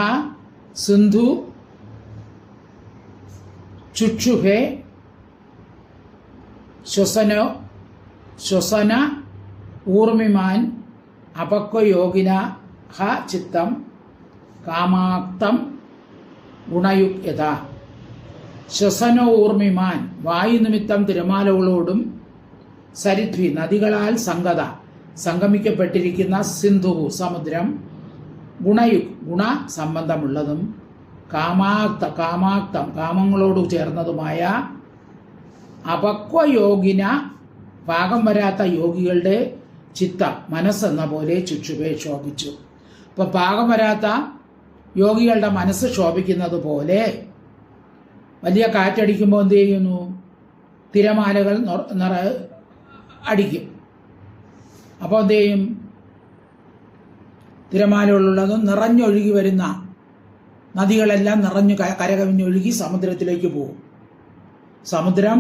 സിന്ധു ചുക്ഷുഭേ ശ്വസന ഊർമിമാൻ അപക്വയോഗിനഃ ചിത്തം കാമാക്തം ഗുണയുക്യത. ശ്വസന ഊർമിമാൻ വായുനിമിത്തം തിരമാലകളോടും സരിദ്ഭി നദികളാൽ സംഗമിക്കപ്പെട്ടിരിക്കുന്ന സിന്ധു സമുദ്രം ഗുണ സംബന്ധമുള്ളതും കാമാക്തം കാമങ്ങളോട് ചേർന്നതുമായ അപക്വയോഗിന പാകം വരാത്ത യോഗികളുടെ ചിത്തം മനസ്സെന്ന പോലെ ചുക്ഷുഭേ ശോഭിച്ചു. അപ്പൊ പാകം വരാത്ത യോഗികളുടെ മനസ്സ് ശോഭിക്കുന്നത് പോലെ വലിയ കാറ്റടിക്കുമ്പോൾ എന്ത് ചെയ്യുന്നു? തിരമാലകൾ അടിക്കും. അപ്പോൾ എന്ത് ചെയ്യും? തിരമാലകളുള്ളതും നിറഞ്ഞൊഴുകി വരുന്ന നദികളെല്ലാം നിറഞ്ഞു കരകവിഞ്ഞൊഴുകി സമുദ്രത്തിലേക്ക് പോകും. സമുദ്രം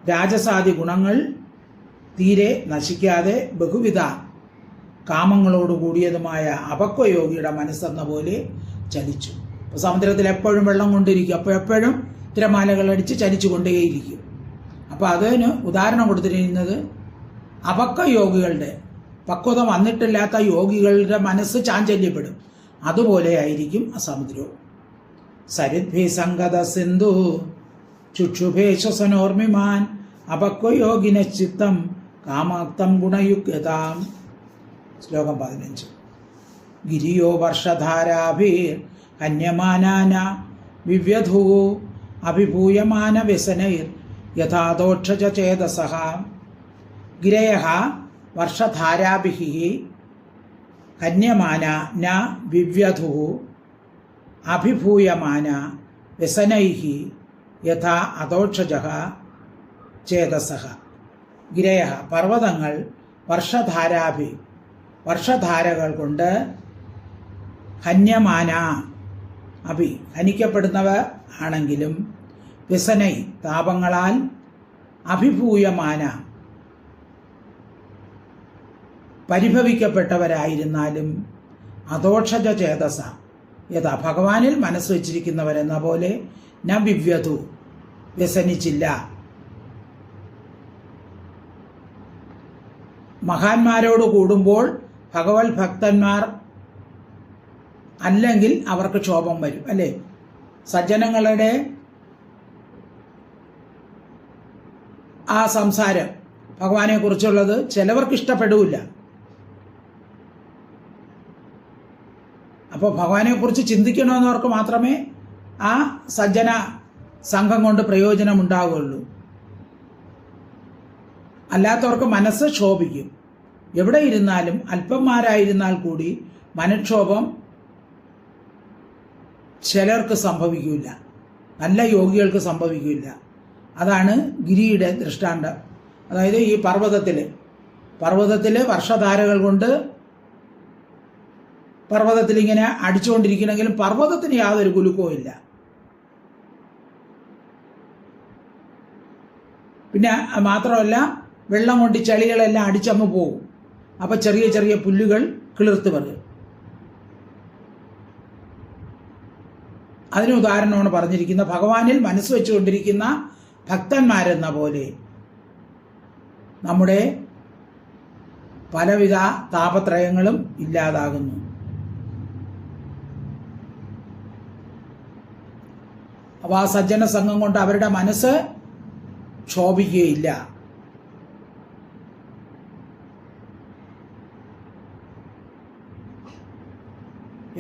രാജസാദി ഗുണങ്ങൾ തീരെ നശിക്കാതെ ബഹുവിധ കാമങ്ങളോട് കൂടിയതുമായ അപക്വയോഗിയുടെ മനസ്സെന്ന പോലെ ചലിച്ചു. അപ്പോൾ സമുദ്രത്തിൽ എപ്പോഴും വെള്ളം കൊണ്ടിരിക്കും. അപ്പോൾ എപ്പോഴും തിരമാലകളടിച്ച് ചലിച്ചു കൊണ്ടേയിരിക്കും. അപ്പോൾ അതിന് ഉദാഹരണം കൊടുത്തിരിക്കുന്നത് അപക്വയോഗികളുടെ പക്വത വന്നിട്ടില്ലാത്ത യോഗികളുടെ മനസ്സ് ചാഞ്ചല്യപ്പെടും. അതുപോലെ ആയിരിക്കും അസമുദ്രവും. സരിദ്ഭി സംഗത സിന്ധു ചുക്ഷുഭേ ശ്വസനോർമിമാൻ അപക്വയോഗിന ചിത്തം കാമാക്തം ഗുണയുക്യതാം. ശ്ലോകം 15. ഗിരിയോ വർഷധാരാഭിർ ഹന്യമാനാന വിവ്യധൂ അഭിഭൂയമാന വ്യസനൈർ യഥാദോക്ഷജ ചേതസഃ. ഗിരയഃ വർഷധാരാഭിഃ ഹന്യമാന ന വിവ്യധൂ അഭിഭൂയമാന വ്യസനൈഃ യഥാ അദോക്ഷജഃ ചേതസഃ. ഗിരയഃ പർവ്വതങ്ങൾ വർഷധാരകൾ കൊണ്ട് ഹന്യമാന ഹനിക്കപ്പെടുന്നവ ആണെങ്കിലും വ്യസനൈ താപങ്ങളാൽ അഭിഭൂയമാന പരിഭവിക്കപ്പെട്ടവരായിരുന്നാലും അദോക്ഷജ ചേതസ യഥാ ഭഗവാനിൽ മനസ്സ് വച്ചിരിക്കുന്നവരെന്ന പോലെ ന വിവ്യധു വ്യസനിച്ചില്ല. മഹാന്മാരോട് കൂടുമ്പോൾ ഭഗവത് ഭക്തന്മാർ അല്ലെങ്കിൽ അവർക്ക് ക്ഷോഭം വരും, അല്ലേ? സജ്ജനങ്ങളുടെ ആ സംസാരം ഭഗവാനെ കുറിച്ചുള്ളത് ചിലവർക്ക് ഇഷ്ടപ്പെടില്ല. അപ്പോൾ ഭഗവാനെ കുറിച്ച് ചിന്തിക്കണമെന്നവർക്ക് മാത്രമേ ആ സജ്ജന സംഘം കൊണ്ട് പ്രയോജനമുണ്ടാവുകയുള്ളൂ. അല്ലാത്തവർക്ക് മനസ്സ് ക്ഷോഭിക്കും. എവിടെ ഇരുന്നാലും അല്പന്മാരായിരുന്നാൽ കൂടി മനക്ഷോഭം ചിലർക്ക് സംഭവിക്കില്ല, നല്ല യോഗികൾക്ക് സംഭവിക്കില്ല. അതാണ് ഗിരിയുടെ ദൃഷ്ടാന്തം. അതായത് ഈ പർവ്വതത്തിൽ വർഷധാരകൾ കൊണ്ട് പർവ്വതത്തിൽ ഇങ്ങനെ അടിച്ചുകൊണ്ടിരിക്കണമെങ്കിലും പർവ്വതത്തിന് യാതൊരു കുലുക്കവും ഇല്ല. പിന്നെ മാത്രമല്ല, വെള്ളം കൊണ്ട് ചളികളെല്ലാം അടിച്ചങ്ങ് പോകും. അപ്പം ചെറിയ ചെറിയ പുല്ലുകൾ കിളിർത്ത് വരും. അതിന് ഉദാഹരണമാണ് പറഞ്ഞിരിക്കുന്നത്. ഭഗവാനിൽ മനസ്സ് വെച്ചുകൊണ്ടിരിക്കുന്ന ഭക്തന്മാരെന്ന പോലെ നമ്മുടെ പലവിധ താപത്രയങ്ങളും ഇല്ലാതാകുന്നു. അപ്പോൾ ആ സജ്ജന സംഘം കൊണ്ട് അവരുടെ മനസ്സ് ക്ഷോഭിക്കുകയില്ല.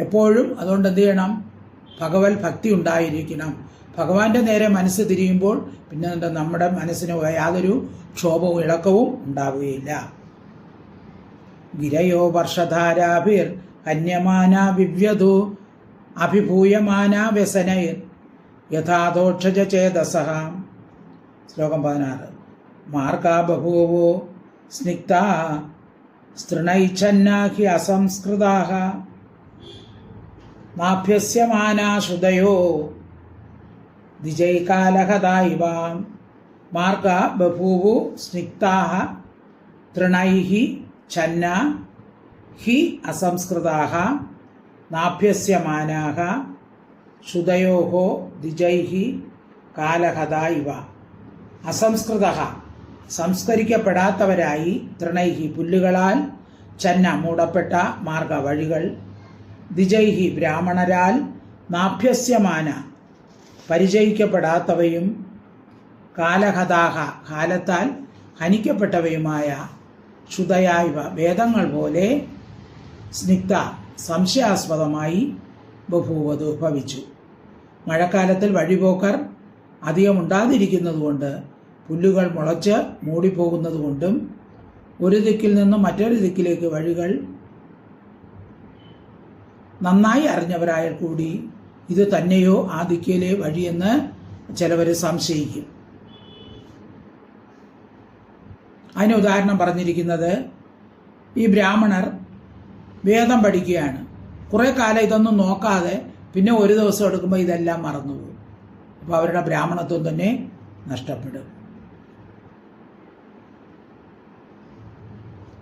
എപ്പോഴും അതുകൊണ്ട് എന്ത് ചെയ്യണം? ഭഗവത് ഭക്തി ഉണ്ടായിരിക്കണം. ഭഗവാന്റെ നേരെ മനസ്സ് തിരിയുമ്പോൾ പിന്നെ നമ്മുടെ മനസ്സിന് യാതൊരു ക്ഷോഭവും ഇളക്കവും ഉണ്ടാവുകയില്ല. ഗിരയോ വർഷധാരാഭിർ ഹന്യമാന വിവ്യതു അഭിഭൂയമാന വ്യസനൈർ യഥാദോക്ഷജ ചേതസഃ. ശ്ലോകം 16. മാർഗാ ബഭൂവോ സ്നിഗ്ധാ സ്തൃണൈച്ഛന്നാ ഹി അസംസ്കൃതാഃ നാഭ്യസ്യമാനാ ശ്രുതയോ ദ്വിജൈകാലഹദായിവ. മാർഗാ ബഭൂവു സ്നിഗ്ധാഃ തൃണൈഃ ഛന്നാ ഹി അസംസ്കൃതാഃ നാഭ്യസ്യമാനാഃ ശ്രുതയോഃ ദ്വിജൈഃ കാലഹദായിവ. അസംസ്കൃതഃ സംസ്കരിക്കപ്പെടാത്തവരായി, തൃണൈഹി പുല്ലുകളാൽ, ഛന്ന മൂടപ്പെട്ട, മാർഗ വഴികൾ, ദ്വിജൈഹി ബ്രാഹ്മണരാൽ, നാഭ്യസ്യമാന പരിചയിക്കപ്പെടാത്തവയും, കാലഹതാഹ കാലത്താൽ ഹനിക്കപ്പെട്ടവയുമായ, ശ്രുതയായവ വേദങ്ങൾ പോലെ, സ്നിഗ്ധ സംശയാസ്പദമായി, ബഭൂവതു ഭവിച്ചു. മഴക്കാലത്തിൽ വഴിപോക്കർ അധികം ഉണ്ടാതിരിക്കുന്നതുകൊണ്ട്, പുല്ലുകൾ മുളച്ച് മൂടിപ്പോകുന്നതുകൊണ്ടും, ഒരു ദിക്കിൽ നിന്നും മറ്റൊരു ദിക്കിലേക്ക് വഴികൾ നന്നായി അറിഞ്ഞവരായാൽ കൂടി ഇത് തന്നെയോ ആ ദിക്കിലെ വഴിയെന്ന് ചിലവർ സംശയിക്കും. അതിന് ഉദാഹരണം പറഞ്ഞിരിക്കുന്നത്, ഈ ബ്രാഹ്മണർ വേദം പഠിക്കുകയാണ്. കുറേ കാലം ഇതൊന്നും നോക്കാതെ പിന്നെ ഒരു ദിവസം എടുക്കുമ്പോൾ ഇതെല്ലാം മറന്നുപോകും. അപ്പോൾ അവരുടെ ബ്രാഹ്മണത്വം തന്നെ നഷ്ടപ്പെടും.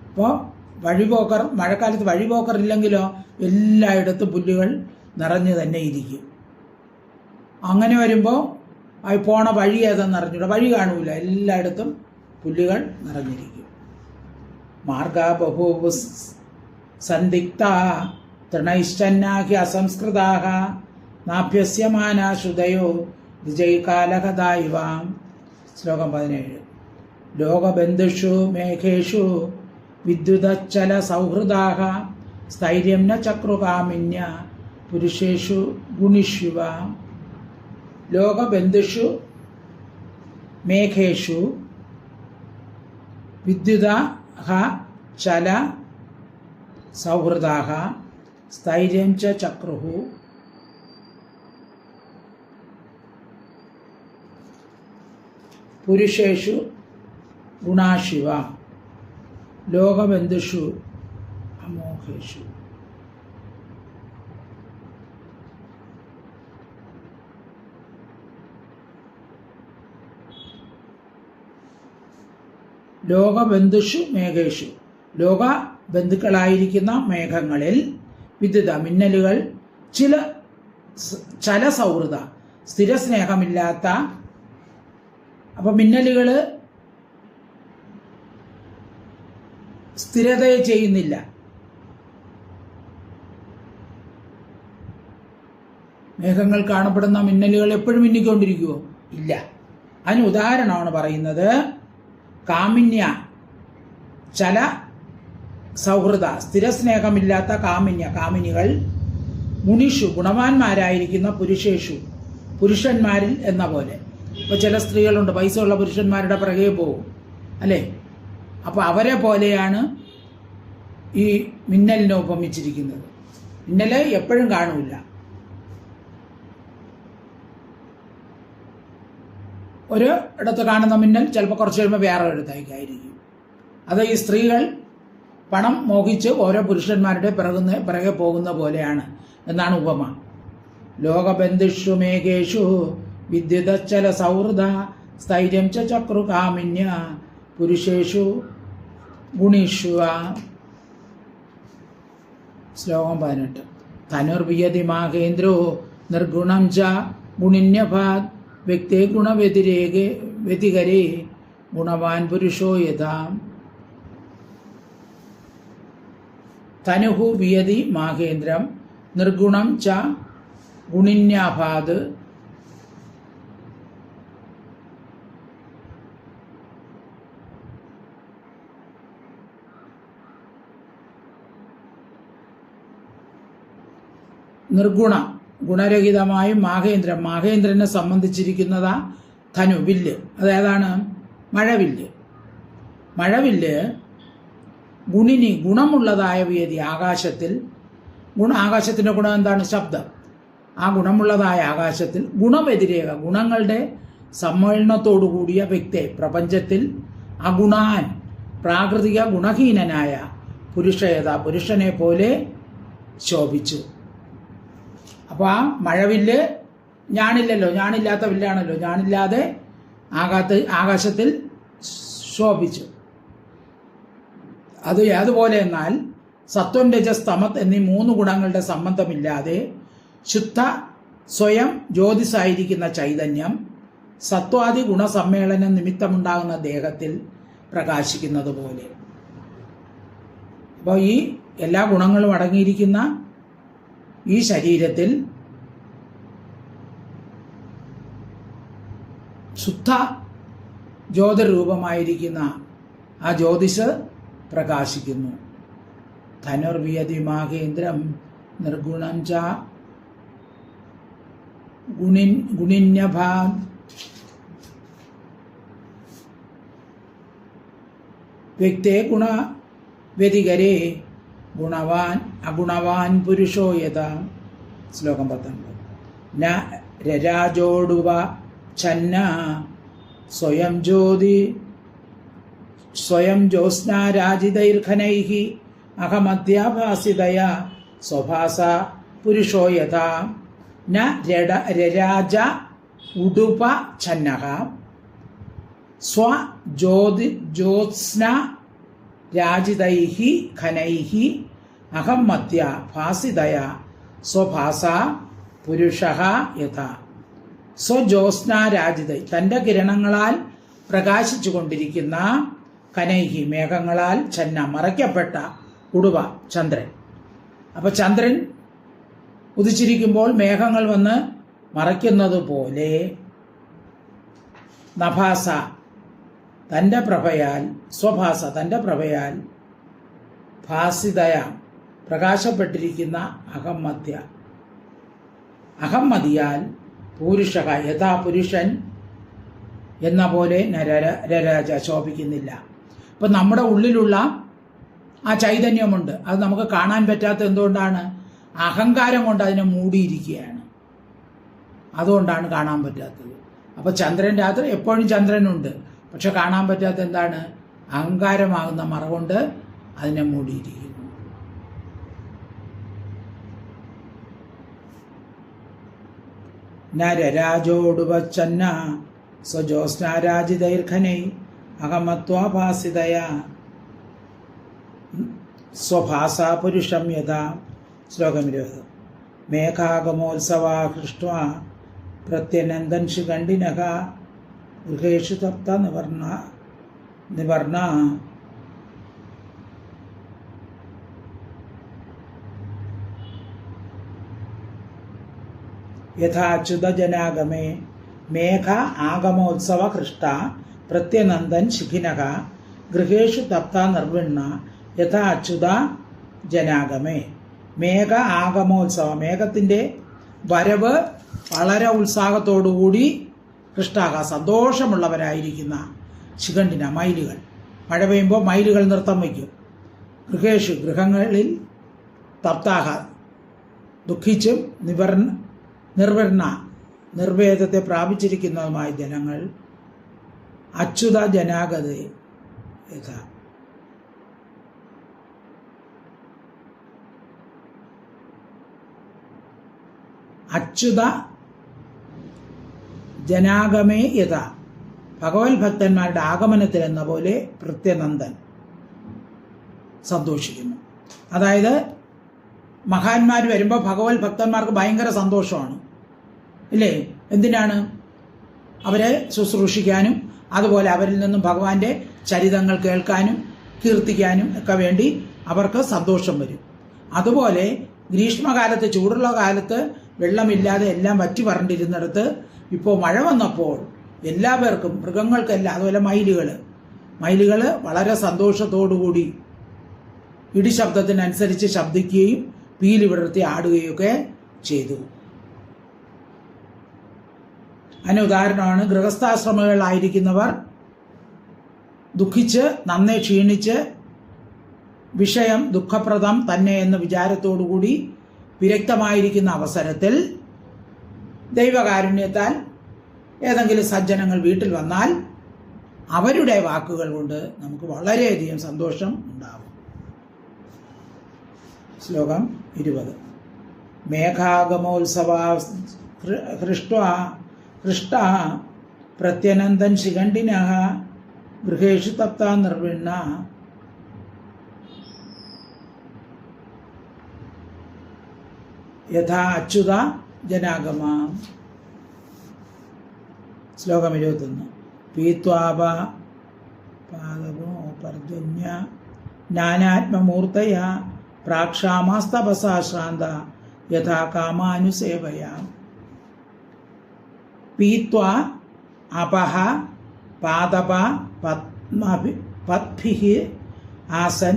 അപ്പോൾ വഴിപോക്കർ, മഴക്കാലത്ത് വഴിപോക്കർ ഇല്ലെങ്കിലോ എല്ലായിടത്തും പുല്ലുകൾ നിറഞ്ഞു തന്നെ ഇരിക്കും. അങ്ങനെ വരുമ്പോൾ പോണ വഴി ഏതെന്ന് അറിഞ്ഞൂടാ, വഴി കാണൂല, എല്ലായിടത്തും പുല്ലുകൾ നിറഞ്ഞിരിക്കും. മാർഗാ ബഭൂവു സന്ദിഗ്ധാ തൃണൈശ്ചന്നാഹി അസംസ്കൃതാഃ നാഭ്യസ്യമാനാ ശ്രുതയോ ദ്വിജൈകാലഹദായിവ. ശ്ലോകം 17. ലോകബന്ധുഷു മേഘേഷു വിദ്യുതച്ചല സൗഹൃദാഃ സ്ഥൈര്യം ന ചക്രുകാമിന്യ പുരുഷേഷു ഗുണിഷ്യുവ. ലോകബന്ധുഷു മേഘേഷു വിദ്യുതഃ ചല സൗഹൃദാഃ സ്ഥൈര്യം ച ചക്രുഃ പുരുഷേഷു ഗുണാശിവ. ലോകബന്ധുഷു അമോഘേഷു. ലോകബന്ധുഷു മേഘേഷു, ലോക ബന്ധുക്കളായിരിക്കുന്ന മേഘങ്ങളിൽ, വിദ്യുത മിന്നലുകൾ, ചില ചല സൗഹൃദ സ്ഥിരസ്നേഹമില്ലാത്ത. അപ്പം മിന്നലുകൾ സ്ഥിരതയെ ചെയ്യുന്നില്ല. മേഘങ്ങൾ കാണപ്പെടുന്ന മിന്നലുകൾ എപ്പോഴും മിന്നിക്കൊണ്ടിരിക്കുമോ? ഇല്ല. അതിന് ഉദാഹരണമാണ് പറയുന്നത്, കാമിന്യ ചല സൗഹൃദ സ്ഥിരസ്നേഹമില്ലാത്ത കാമിനികൾ, മുനിഷു ഗുണവാന്മാരായിരിക്കുന്ന പുരുഷേഷു പുരുഷന്മാരിൽ എന്ന പോലെ. ഇപ്പോൾ ചില സ്ത്രീകളുണ്ട്, പൈസ ഉള്ള പുരുഷന്മാരുടെ പിറകെ പോകും, അല്ലേ? അപ്പോൾ അവരെ പോലെയാണ് ഈ മിന്നലിനെ ഉപമിച്ചിരിക്കുന്നത്. മിന്നല് എപ്പോഴും കാണൂല. ഒരു ഇടത്ത് കാണുന്ന മിന്നൽ ചിലപ്പോൾ കുറച്ച് കഴിയുമ്പോൾ വേറെ ഇടത്തേക്കായിരിക്കും. അത് ഈ സ്ത്രീകൾ പണം മോഹിച്ച് ഓരോ പുരുഷന്മാരുടെ പിറകെ പോകുന്ന പോലെയാണ് എന്നാണ് ഉപമ. ലോകബന്ധിഷു മേഘേഷു വിദ്യുതച്ചല സൗഹൃദ സ്ഥൈര്യം ചക്രു കാമിന്യ പുരുഷേഷു ഗുണീഷു. ശ്ലോകം 18. ധനുർവിയതി മാഹേന്ദ്രോ നിർഗുണം ച ഗുണിന്യഭാത് വ്യക്തേ വ്യതികരേ ഗുണവാൻ പുരുഷോ യഥാ. തനുഹു വിയതി മാഹേന്ദ്രം നിർഗുണം ച ഗുണിന്യാഭാത് ഗുണരഹിതമായി മാഹേന്ദ്രനെ സംബന്ധിച്ചിരിക്കുന്നതാ ധനു, വില്ല്. അതേതാണ്? മഴവില്ല് ഗുണിനി, ഗുണമുള്ളതായ വിയതി ആകാശത്തിൽ. ആകാശത്തിൻ്റെ ഗുണം എന്താണ്? ശബ്ദം. ആ ഗുണമുള്ളതായ ആകാശത്തിൽ ഗുണവ്യതിരേക, ഗുണങ്ങളുടെ സമ്മേളനത്തോടു കൂടിയ വ്യക്തി പ്രപഞ്ചത്തിൽ അഗുണാൻ, പ്രാകൃതിക ഗുണഹീനനായ പുരുഷയത, പുരുഷനെ പോലെ ശോഭിച്ചു. അപ്പോൾ ആ മഴവില്ല് ഞാണില്ലല്ലോ, ഞാണില്ലാത്ത വില്ലാണല്ലോ, ഞാണില്ലാതെ ആകാശത്തിൽ ശോഭിച്ചു. അത് ഏതുപോലെ എന്നാൽ സത്വം, രജസ്, തമത് എന്നീ 3 ഗുണങ്ങളുടെ സംബന്ധമില്ലാതെ ശുദ്ധ സ്വയം ജ്യോതിസായിരിക്കുന്ന ചൈതന്യം സത്വാദി ഗുണസമ്മേളനം നിമിത്തമുണ്ടാകുന്ന ദേഹത്തിൽ പ്രകാശിക്കുന്നത് പോലെ. അപ്പോൾ ഈ എല്ലാ ഗുണങ്ങളും അടങ്ങിയിരിക്കുന്ന ഈ ശരീരത്തിൽ ശുദ്ധ ജ്യോതിരൂപമായിരിക്കുന്ന ആ ജ്യോതിഷ് പ്രകാശിക്കുന്നു. ധനുർവിയതി മാഹേന്ദ്രം നിർഗുണം ച ഗുണിന്യഭാ വ്യക്തേ ഗുണവ്യതികരേ അഗുണവാൻ പുരുഷോ യഥാ. ശ്ലോകം 19. ന രരാജോടുവ ഛന്ന സ്വയം ജ്യോത്സ്നാരാജിതൈർഘനൈഃ അഹമധ്യാഭാസിതയാ സ്വഭാസ പുരുഷോ യഥാ. ന രരാജ ഉടുപ ഛന്നഃ ജ്യോത്സ്ന രാജിതൈഃ ഘനൈഃ അഹം മധ്യ ഭാസിതയാ സ്വഭാസ പുരുഷഃ യഥാ. സ്വജ്യോത്സ്നാരാജിതൈ, തൻ്റെ കിരണങ്ങളാൽ പ്രകാശിച്ചു കൊണ്ടിരിക്കുന്ന കനൈഹി, മേഘങ്ങളാൽ ഛന്ന, മറയ്ക്കപ്പെട്ട ഉടുവ, ചന്ദ്രൻ. അപ്പോൾ ചന്ദ്രൻ ഉദിച്ചിരിക്കുമ്പോൾ മേഘങ്ങൾ വന്ന് മറയ്ക്കുന്നത് പോലെ നഭാസ, തൻ്റെ പ്രഭയാൽ, സ്വഭാസ, തൻ്റെ പ്രഭയാൽ, ഭാസിതയ, പ്രകാശപ്പെട്ടിരിക്കുന്ന അഹമ്മതിയാൽ പൂരുഷക, യഥാ പുരുഷൻ എന്ന പോലെ രരാജ ശോഭിക്കുന്നില്ല. ഇപ്പം നമ്മുടെ ഉള്ളിലുള്ള ആ ചൈതന്യമുണ്ട്, അത് നമുക്ക് കാണാൻ പറ്റാത്ത എന്തുകൊണ്ടാണ്? അഹങ്കാരം കൊണ്ട് അതിനെ മൂടിയിരിക്കുകയാണ്, അതുകൊണ്ടാണ് കാണാൻ പറ്റാത്തത്. അപ്പോൾ ചന്ദ്രൻ, രാത്രി എപ്പോഴും ചന്ദ്രനുണ്ട്, പക്ഷെ കാണാൻ പറ്റാത്ത എന്താണ്? അഹങ്കാരമാകുന്ന മറ കൊണ്ട് അതിനെ മൂടിയിരിക്കുന്നു. നരരാജോടുവച്ചന്ന സ്വജ്യോത്സ്നാരാജിതൈർഘനൈ അഹമത്വാഭാസിതയാ സ്വഭാസ പുരുഷം യഥാ. ശ്ലോകം 20. മേഘാഗമോത്സവാ ഹൃഷ്ട്വാ പ്രത്യനന്ദൻ ശിഖണ്ഡിനഃ ഗൃഹേഷു തപ്ത നിവർണ യഥാച്യുതജനാഗമേ മേഘ ആഗമോത്സവ ഹൃഷ്ട പ്രത്യനന്ദൻ ശിഖിനഃ ഗൃഹേഷു തപ്ത നിർവിണ്ണ യഥാച്യുത ജനാഗമേ. മേഘ ആഗമോത്സവ, മേഘത്തിൻ്റെ വരവ് വളരെ ഉത്സാഹത്തോടുകൂടി ഹൃഷ്ടാക, സന്തോഷമുള്ളവരായിരിക്കുന്ന ശിഖണ്ഡിന, മയിലുകൾ. മഴ പെയ്യുമ്പോൾ മയിലുകൾ നൃത്തം വയ്ക്കും. ഗൃഹേഷു, ഗൃഹങ്ങളിൽ, തപ്താഹ, ദുഃഖിച്ചും, നിർവ്വർണ, നിർവേദത്തെ പ്രാപിച്ചിരിക്കുന്നതുമായ ജനങ്ങൾ അച്യുത ജനാഗതേ യഥാ. അച്യുത ജനാഗമേ യഥ, ഭഗവത് ഭക്തന്മാരുടെ ആഗമനത്തിൽ എന്ന പോലെ പ്രത്യനന്ദൻ സന്തോഷിക്കുന്നു. അതായത് മഹാന്മാർ വരുമ്പോൾ ഭഗവത് ഭക്തന്മാർക്ക് ഭയങ്കര സന്തോഷമാണ്, ഇല്ലേ? എന്തിനാണ്? അവരെ ശുശ്രൂഷിക്കാനും അതുപോലെ അവരിൽ നിന്നും ഭഗവാന്റെ ചരിതങ്ങൾ കേൾക്കാനും കീർത്തിക്കാനും ഒക്കെ വേണ്ടി അവർക്ക് സന്തോഷം വരും. അതുപോലെ ഗ്രീഷ്മകാലത്ത്, ചൂടുള്ള കാലത്ത് വെള്ളമില്ലാതെ എല്ലാം വറ്റി വരണ്ടിരുന്നിടത്ത് ഇപ്പോൾ മഴ വന്നപ്പോൾ എല്ലാവർക്കും, മൃഗങ്ങൾക്കെല്ലാം, അതുപോലെ മയിലുകൾ വളരെ സന്തോഷത്തോടുകൂടി ഇടിശബ്ദത്തിനനുസരിച്ച് ശബ്ദിക്കുകയും പീലി വിടർത്തി ആടുകയൊക്കെ ചെയ്തു. അതിന് ഉദാഹരണമാണ് ഗൃഹസ്ഥാശ്രമങ്ങളായിരിക്കുന്നവർ ദുഃഖിച്ച് നന്നേ ക്ഷീണിച്ച് വിഷയം ദുഃഖപ്രദം തന്നെ എന്ന വിചാരത്തോടുകൂടി വിരക്തമായിരിക്കുന്ന അവസരത്തിൽ ദൈവകാരുണ്യത്താൽ ഏതെങ്കിലും സജ്ജനങ്ങൾ വീട്ടിൽ വന്നാൽ അവരുടെ വാക്കുകൾ കൊണ്ട് നമുക്ക് വളരെയധികം സന്തോഷം ഉണ്ടാവും. ശ്ലോകം 20. മേഘാഗമോത്സവ ഹൃഷ്ട പ്രത്യനന്ദൻ ശിഖണ്ഡിന ഗൃഹേഷു തപ്ത നിർവിണ്ണ യഥാ അച്യുത ജനാഗമ. ശ്ലോകം 21. പീത്വാപ പാദമോ പർജന്യ നാനാത്മമൂർത്തയ പ്രാക്ഷാമാസ്തപസാ ശ്രാന്ത യഥാ കാമാനുസേവയ. പീത്വാ അപഹ പാദപ പദ്ഭിഃ ആസൻ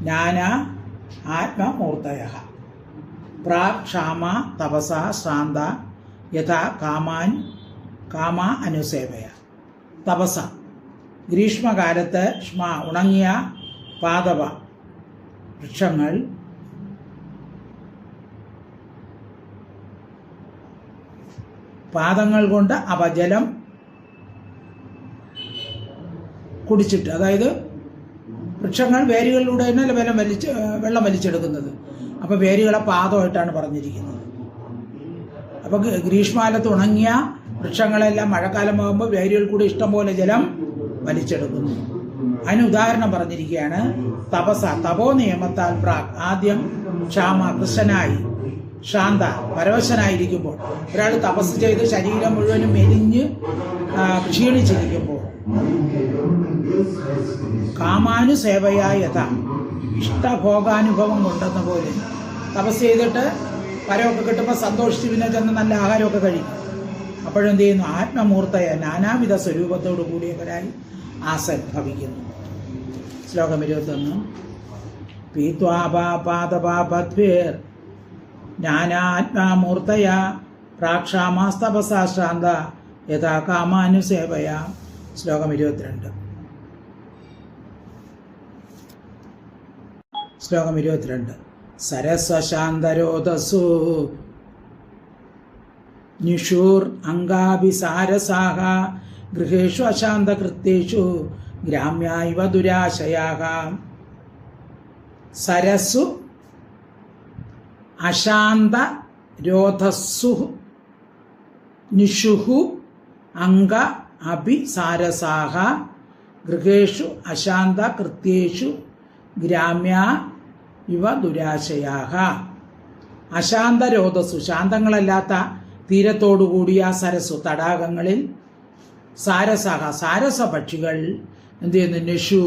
നാനാ ആത്മമൂർത്തയഃ പ്രാക്ഷാമ തപസാ ശ്രാന്ത യഥാ കാമ അനുസേവയ. തപസ, ഗ്രീഷ്മകാലത്ത് ഉണങ്ങിയ പാദപ വൃക്ഷങ്ങൾ പാദങ്ങൾ കൊണ്ട് ജലം കുടിച്ചിട്ട്, അതായത് വൃക്ഷങ്ങൾ വേരുകളിലൂടെ തന്നെ വെള്ളം വലിച്ചെടുക്കുന്നത്. അപ്പോൾ വേരുകളെ പാദമായിട്ടാണ് പറഞ്ഞിരിക്കുന്നത്. അപ്പോൾ ഗ്രീഷ്മകാലത്ത് ഉണങ്ങിയ വൃക്ഷങ്ങളെല്ലാം മഴക്കാലമാകുമ്പോൾ വേരുകൾ കൂടി ഇഷ്ടംപോലെ ജലം വലിച്ചെടുക്കുന്നു. അതിന് ഉദാഹരണം പറഞ്ഞിരിക്കുകയാണ് തപസ, തപോ നിയമത്താൽ പ്രാക്. ആദ്യം കൃഷ്ണനായി ശാന്ത പരവശനായിരിക്കുമ്പോൾ, ഒരാൾ തപസ് ചെയ്ത് ശരീരം മുഴുവനും മെലിഞ്ഞ് ക്ഷീണിച്ചിരിക്കുമ്പോൾ, കാമാനുസേവയായ യഥ, ഇഷ്ടഭോഗാനുഭവം കൊണ്ടെന്ന പോലെ തപസ് ചെയ്തിട്ട് പരമൊക്കെ കിട്ടുമ്പോൾ സന്തോഷിച്ച് പിന്നെ ചെന്ന് നല്ല ആഹാരമൊക്കെ കഴിക്കും. അപ്പോഴെന്ത് ചെയ്യുന്നു? ആത്മമൂർത്തയ നാനാവിധ സ്വരൂപത്തോടു കൂടിയവരായി ആസൻ ഭവിക്കുന്നു. ശ്ലോകം 21. പീത്വാപാദപാപദ്ഭിർ നാനാത്മാമൂർത്തയ പ്രാക്ഷാമാസ്തപസാ ശ്രാന്ത യഥാ കാമാനുസേവയ. ശ്ലോകം 22. ശ്ലോകം 22. സരസ്വശാന്തരോദസു നിഷൂർ അംഗാഭിസാരസാഹ ഗൃഹേഷു അശാന്തകൃത്യേഷു ഗ്രാമ്യൈവ ദുരാശയാഹ. സരസ്സു അശാന്ത രോധസ്സു നിഷുഹു അംഗ അഭിസാരസാഹ ഗൃഹേഷു അശാന്ത കൃത്യേഷു ഗ്രാമ്യ ഇവ ദുരാശയാഹ. അശാന്തരോധസ്സു, ശാന്തങ്ങളല്ലാത്ത തീരത്തോടുകൂടിയ സരസ്സു, തടാകങ്ങളിൽ സാരസഹ, സാരസ പക്ഷികൾ എന്ത് ചെയ്യുന്നു? നിഷു,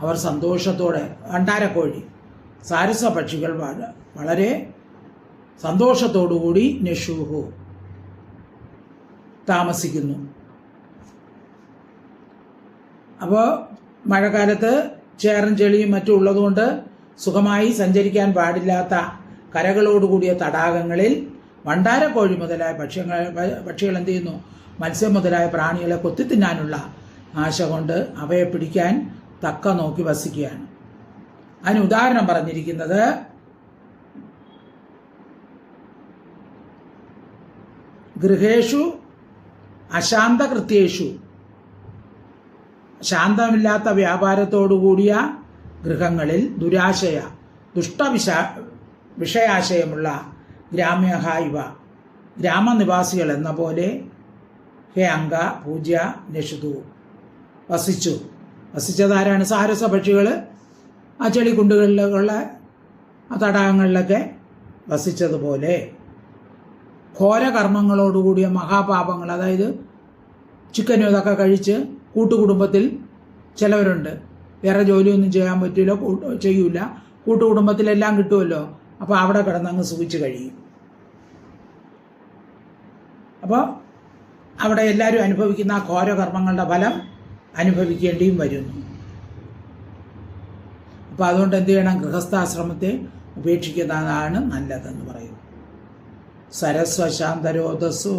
അവർ സന്തോഷത്തോടെ, വണ്ടാരക്കോഴി, സാരസ പക്ഷികൾ വളരെ സന്തോഷത്തോടുകൂടി നിഷുഹു താമസിക്കുന്നു. അപ്പോൾ മഴക്കാലത്ത് ചേറും ചെളിയും മറ്റും ഉള്ളതുകൊണ്ട് സുഖമായി സഞ്ചരിക്കാൻ പാടില്ലാത്ത കരകളോടുകൂടിയ തടാകങ്ങളിൽ വണ്ടാരക്കോഴി മുതലായ പക്ഷികൾ എന്ത് ചെയ്യുന്നു? മത്സ്യം മുതലായ പ്രാണികളെ കൊത്തിത്തിന്നാനുള്ള ആശ കൊണ്ട് അവയെ പിടിക്കാൻ തക്ക നോക്കി വസിക്കുകയാണ്. അതിന് ഉദാഹരണം പറഞ്ഞിരിക്കുന്നത് ഗൃഹേഷു അശാന്തകൃത്യേഷു ശാന്തമില്ലാത്ത വ്യാപാരത്തോടുകൂടിയ ഗൃഹങ്ങളിൽ വിഷയാശയമുള്ള ഗ്രാമ്യഹ ഇവ ഗ്രാമനിവാസികൾ എന്ന പോലെ ഹേ അംഗ പൂജ്യ നശുതു വസിച്ചതാരാണ്? സാരസ പക്ഷികൾ ആ ചെളിക്കുണ്ടുകളിലുള്ള ആ തടാകങ്ങളിലൊക്കെ വസിച്ചതുപോലെ ഘോരകർമ്മങ്ങളോടുകൂടിയ മഹാപാപങ്ങൾ, അതായത് ചിക്കനും ഇതൊക്കെ കഴിച്ച് കൂട്ടുകുടുംബത്തിൽ ചിലവരുണ്ട്, വേറെ ജോലിയൊന്നും ചെയ്യാൻ പറ്റില്ല, ചെയ്യൂല, കൂട്ടുകുടുംബത്തിലെല്ലാം കിട്ടുമല്ലോ, അപ്പോൾ അവിടെ കിടന്നങ്ങ് സുഖിച്ച് കഴിയും. അപ്പോൾ അവിടെ എല്ലാവരും അനുഭവിക്കുന്ന ആ ഘോരകർമ്മങ്ങളുടെ ഫലം അനുഭവിക്കേണ്ടിയും വരുന്നു. അപ്പോൾ അതുകൊണ്ട് എന്ത് ചെയ്യണം? ഗൃഹസ്ഥാശ്രമത്തെ ഉപേക്ഷിക്കുന്നതാണ് നല്ലതെന്ന് പറയുന്നു. സരസ്വശാന്തരോധസു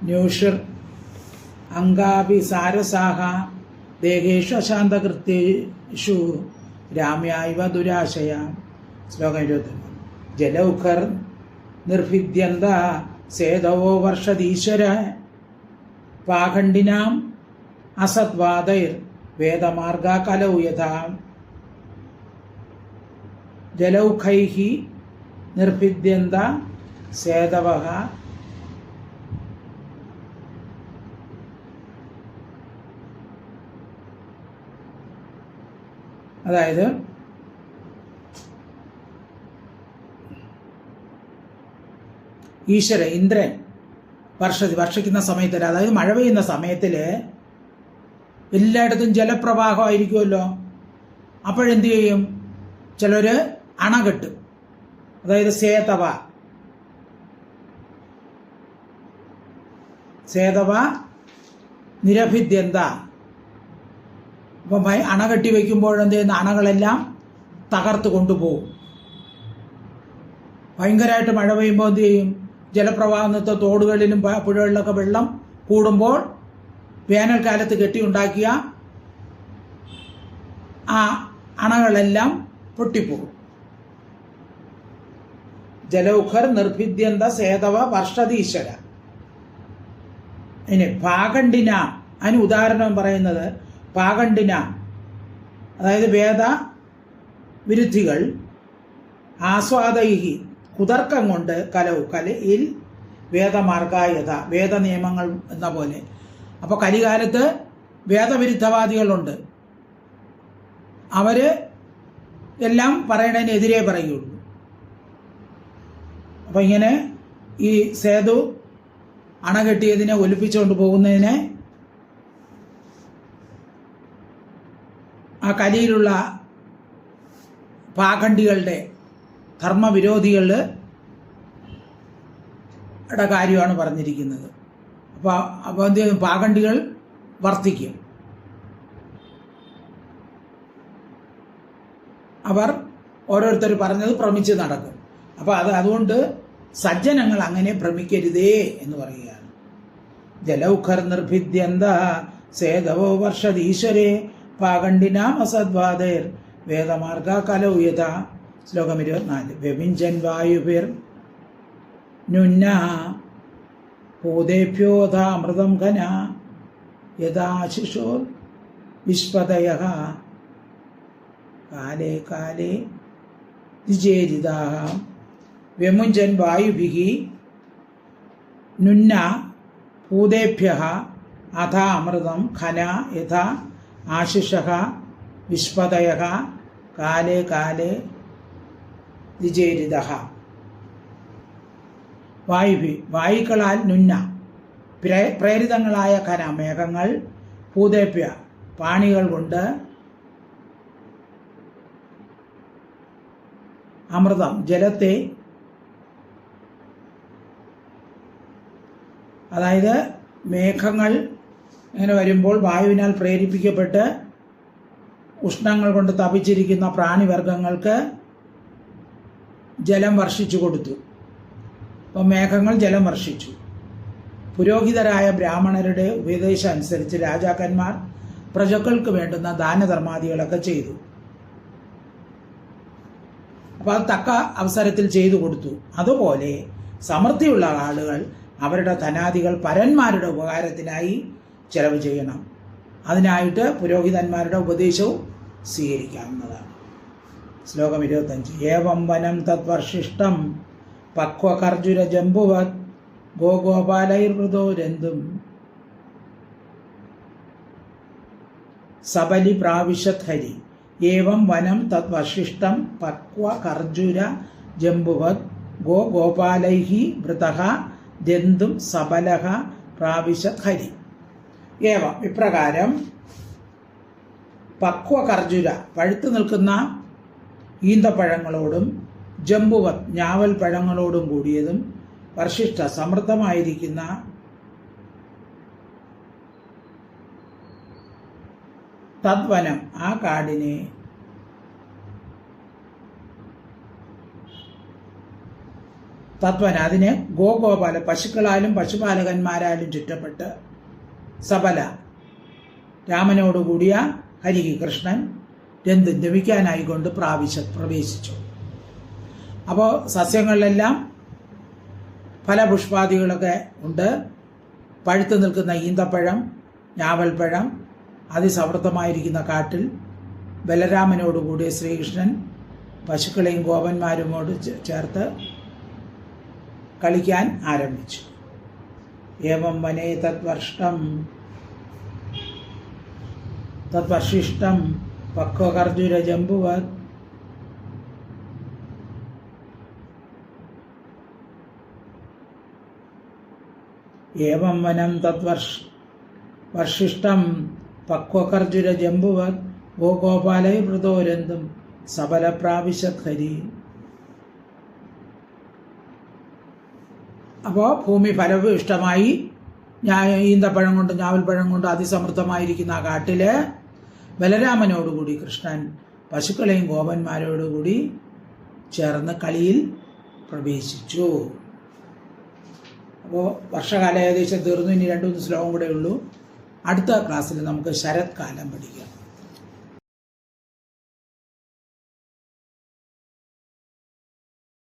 ന്യൂഷിർ അംഗാഭി സാരസാഹ ദേഹേഷു അശാന്തകൃത്യേഷു രാമ്യായവ ദുരാശയ. ശ്ലോകം 21. ജലൗഖർ നിർഭിദ്യന്ത സേതവോ വർഷദീശ്വര പാഖണ്ഡിനാം അസദ്വാദൈർ വേദമാർഗ കലൗ യഥാ. ജലൗഖൈഃ നിർഭിദ്യന്ത സേതവഃ അതായത് ഇന്ദ്രൻ വർഷിക്കുന്ന സമയത്തിൽ, അതായത് മഴ പെയ്യുന്ന സമയത്തിൽ എല്ലായിടത്തും ജലപ്രവാഹമായിരിക്കുമല്ലോ. അപ്പോഴെന്ത് ചെയ്യും? ചിലർ അണ കെട്ടും, അതായത് സേതവ നിരഭിദ്യന്ത. അപ്പം അണ കെട്ടി വയ്ക്കുമ്പോഴെന്ത് ചെയ്യുന്ന അണകളെല്ലാം തകർത്ത് കൊണ്ടുപോകും. ഭയങ്കരമായിട്ട് മഴ പെയ്യുമ്പോൾ എന്ത് ചെയ്യും? ജലപ്രവാഹത്തെ തോടുകളിലും പുഴകളിലൊക്കെ വെള്ളം കൂടുമ്പോൾ വേനൽക്കാലത്ത് കെട്ടിയുണ്ടാക്കിയ ആ അണകളെല്ലാം പൊട്ടിപ്പോകും. ജലൗഖർ നിർഭിദ്യന്ത സേതവ വർഷദീശ്വര. ഇനി പാഖണ്ഡിന, അതിന് ഉദാഹരണം പറയുന്നത് പാഖണ്ഡിന, അതായത് വേദവിരുദ്ധികൾ ആസ്വാദൈഹി കുതർക്കം കൊണ്ട് കലയിൽ വേദമാർഗായത വേദനിയമങ്ങൾ എന്ന പോലെ. അപ്പോൾ കലികാലത്ത് വേദവിരുദ്ധവാദികളുണ്ട്, അവര് എല്ലാം പറയണതിനെതിരെ പറയുള്ളൂ. അപ്പം ഇങ്ങനെ ഈ സേതു അണ കെട്ടിയതിനെ ഒലിപ്പിച്ചുകൊണ്ട് പോകുന്നതിനെ ആ കലിയിലുള്ള പാഖണ്ഡികളുടെ ധർമ്മവിരോധികളുടെ കാര്യമാണ് പറഞ്ഞിരിക്കുന്നത്. അപ്പോൾ എന്ത് ചെയ്യും? പാഖണ്ഡികൾ വർദ്ധിക്കും. അവർ ഓരോരുത്തർ പറഞ്ഞത് ഭ്രമിച്ച് നടക്കും. അപ്പോൾ അതുകൊണ്ട് സജ്ജനങ്ങൾ അങ്ങനെ ഭ്രമിക്കരുതേ എന്ന് പറയുകയാണ്. ജലൗഖർ നിർഭിദ്യന്ത സേതവോ വർഷദീശ്വരേ പാഖണ്ഡിനാം അസദ്വാദൈർ വേദമാർഗ കലൗ യഥാ. ശ്ലോകം 24. വ്യഭിഞ്ചൻ വായുഭിർ നുന്ന ഭൂതേഭ്യോധാമൃതം ഘന യഥാ ശിശോർ വിശ്വതയഃ കാലേ കാലേ ദ്വിജേരിതാഃ. വ്യമുഞ്ചൻ വായുഭിഃ നുന്ന ഭൂതേഭ്യഃ അഥാ അമൃതം ഘന യഥാ ആശിഷഃ വിശ്വതയഃ കാലേ കാലേ ദ്വിജേരിതഃ. വായുക്കളാൽ നുന്ന പ്രേരിതങ്ങളായ ഘന മേഘങ്ങൾ ഭൂതേഭ്യ പാണികൾ കൊണ്ട് അമൃതം ജലത്തെ, അതായത് മേഘങ്ങൾ ഇങ്ങനെ വരുമ്പോൾ വായുവിനാൽ പ്രേരിപ്പിക്കപ്പെട്ട് ഉഷ്ണങ്ങൾ കൊണ്ട് തപിച്ചിരിക്കുന്ന പ്രാണിവർഗങ്ങൾക്ക് ജലം വർഷിച്ചു കൊടുത്തു. അപ്പം മേഘങ്ങൾ ജലം വർഷിച്ചു. പുരോഹിതരായ ബ്രാഹ്മണരുടെ ഉപദേശം അനുസരിച്ച് രാജാക്കന്മാർ പ്രജകൾക്ക് വേണ്ടുന്ന ദാനധർമാദികളൊക്കെ ചെയ്തു. അപ്പോൾ അത് തക്ക അവസരത്തിൽ ചെയ്തു കൊടുത്തു. അതുപോലെ സമൃദ്ധിയുള്ള ആളുകൾ അവരുടെ ധനാദികൾ പരന്മാരുടെ ഉപകാരത്തിനായി ചെലവ് ചെയ്യണം. അതിനായിട്ട് പുരോഹിതന്മാരുടെ ഉപദേശവും സ്വീകരിക്കാവുന്നതാണ്. ശ്ലോകം 25. ഏവം വനം തദ്വർഷിഷ്ടം പക്വകർജുര ജംബുവത് ഗോഗോപാലൈർവൃതോ രന്തും സബലി പ്രാവിശത് ഹരി. ഏവം വനം തദ്വർഷിഷ്ടം പക്വകർജുര ജംബുവത് ഗോഗോപാലൈഹി വൃതഃ ദന്തും സബലഃ പ്രാവിശത് ഹരി. ഏവം ഇപ്രകാരം പക്വകർജുര പഴുത്തു നിൽക്കുന്ന ഈന്തപ്പഴങ്ങളോടും ജംബുവത് ഞാവൽ പഴങ്ങളോടും കൂടിയതും വർഷിഷ്ഠ സമൃദ്ധമായിരിക്കുന്ന തദ്വനം ആ കാടിനെ അതിനെ ഗോഗോപാല പശുക്കളാലും പശുപാലകന്മാരാലും ചുറ്റപ്പെട്ട് സബല രാമനോടുകൂടിയ ഹരിഹി കൃഷ്ണൻ രന്തും രമിക്കാനായിക്കൊണ്ട് പ്രവേശിച്ചു. അപ്പോൾ സസ്യങ്ങളിലെല്ലാം ഫലപുഷ്പാദികളൊക്കെ ഉണ്ട്. പഴുത്തു നിൽക്കുന്ന ഈന്തപ്പഴം, ഞാവൽപ്പഴം, അതിസമൃദ്ധമായിരിക്കുന്ന കാട്ടിൽ ബലരാമനോടുകൂടി ശ്രീകൃഷ്ണൻ പശുക്കളെയും ഗോപന്മാരുമോട് ചേർത്ത് കളിക്കാൻ ആരംഭിച്ചു. ഏവം വനേ തദ്വർഷിഷ്ടം പക്വകർജുര ജംബുവത് ഏവം വനം തദ്വർഷിഷ്ടം പക്വകർജുര ജംബുവത് ഗോഗോപാലൈ വൃതോരന്തും സബല പ്രാവിശത് ഹരി. അപ്പോൾ ഭൂമി ഫലഭൂയിഷ്ടമായി ഈന്തപ്പഴം കൊണ്ട് ഞാവൽപ്പഴം കൊണ്ട് അതിസമൃദ്ധമായിരിക്കുന്ന ആ കാട്ടിൽ ബലരാമനോടുകൂടി കൃഷ്ണൻ പശുക്കളെയും ഗോപന്മാരോടുകൂടി ചേർന്ന് കളിയിൽ പ്രവേശിച്ചു. അപ്പോൾ വർഷകാലം ഏകദേശം തീർന്നു. ഇനി 2-3 ശ്ലോകം കൂടെ ഉള്ളൂ. അടുത്ത ക്ലാസ്സിൽ നമുക്ക് ശരത്കാലം പഠിക്കാം.